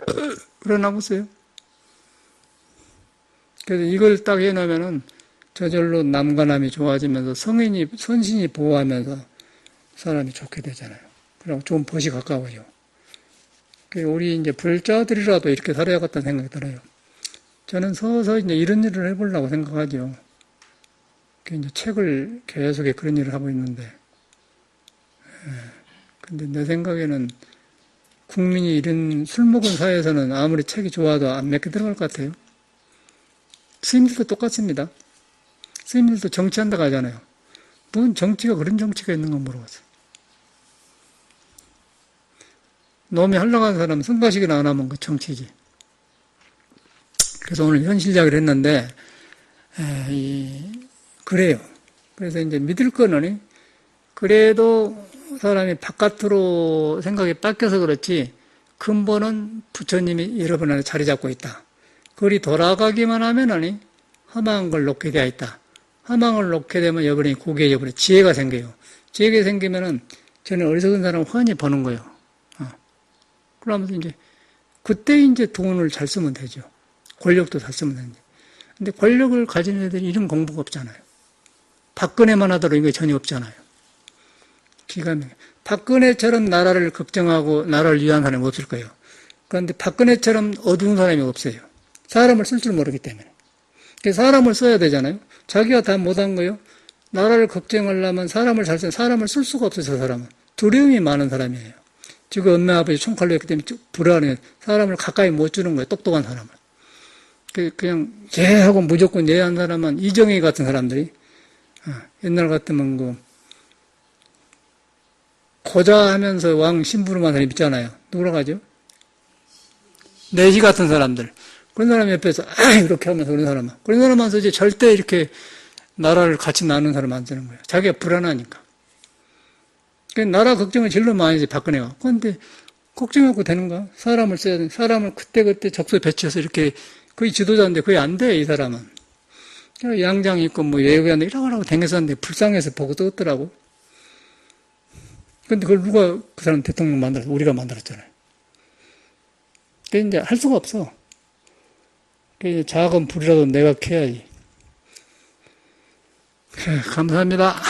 그러나고 있어요. 그래서 이걸 딱 해놓으면은 저절로 남과 남이 좋아지면서 선신이 보호하면서 사람이 좋게 되잖아요. 그리고 좋은 벗이 가까워요. 우리 이제 불자들이라도 이렇게 살아야겠다는 생각이 들어요. 저는 서서히 이제 이런 일을 해보려고 생각하죠. 이제 책을 계속해 그런 일을 하고 있는데. 근데 내 생각에는 국민이 이런 술 먹은 사회에서는 아무리 책이 좋아도 안 맺게 들어갈 것 같아요. 스님들도 똑같습니다. 스님들도 정치한다고 하잖아요. 뭔 정치가 그런 정치가 있는 건 모르겠어요. 놈이 하려고 하는 사람은 성가시기나 안 하면 그 정치지. 그래서 오늘 현실 이야기를 했는데, 그래요. 그래서 이제 믿을 거는, 그래도 사람이 바깥으로 생각이 바뀌어서 그렇지, 근본은 부처님이 여러분 안에 자리 잡고 있다. 그리 돌아가기만 하면은, 허망한 걸 놓게 되어 있다. 허망을 놓게 되면 여러분이 고개에 여러분이 지혜가 생겨요. 지혜가 생기면은, 저는 어리석은 사람은 훤히 버는 거예요. 그러면서 이제, 그때 이제 돈을 잘 쓰면 되죠. 권력도 잘 쓰면 되는데. 근데 권력을 가진 애들이 이런 공부가 없잖아요. 박근혜만 하더라도 이거 전혀 없잖아요. 기가 막혀. 박근혜처럼 나라를 걱정하고 나라를 위한 사람이 없을 거예요. 그런데 박근혜처럼 어두운 사람이 없어요. 사람을 쓸 줄 모르기 때문에. 사람을 써야 되잖아요. 자기가 다 못한 거예요. 나라를 걱정하려면 사람을 잘 써야 사람을 쓸 수가 없어요. 저 사람은. 두려움이 많은 사람이에요. 지금 엄마 아버지 총칼로 했기 때문에 불안해. 사람을 가까이 못 주는 거예요. 똑똑한 사람을. 그냥 얘하고 무조건 얘한 사람은 이정희 같은 사람들이 옛날 같으면 고자 하면서 왕 심부름한 사람 있잖아요. 누구라고 하죠? 내시 같은 사람들. 그런 사람 옆에서 이렇게 하면서 그런 사람은. 그런 사람한테 이제 절대 이렇게 나라를 같이 나누는 사람 안 되는 거예요. 자기가 불안하니까. 나라 걱정을 질러 많이 하지, 박근혜가. 그런데 걱정하고 되는가? 사람을 써야 돼. 사람을 그때그때 적소에 배치해서 이렇게 거의 지도자인데 거의 안 돼, 이 사람은. 양장 있고 예우한데 이러고 댕겨서는데 불쌍해서 보고 떴더라고. 근데 그걸 누가 그 사람 대통령 만들었어? 우리가 만들었잖아요. 이제 할 수가 없어. 작은 불이라도 내가 켜야지. 감사합니다.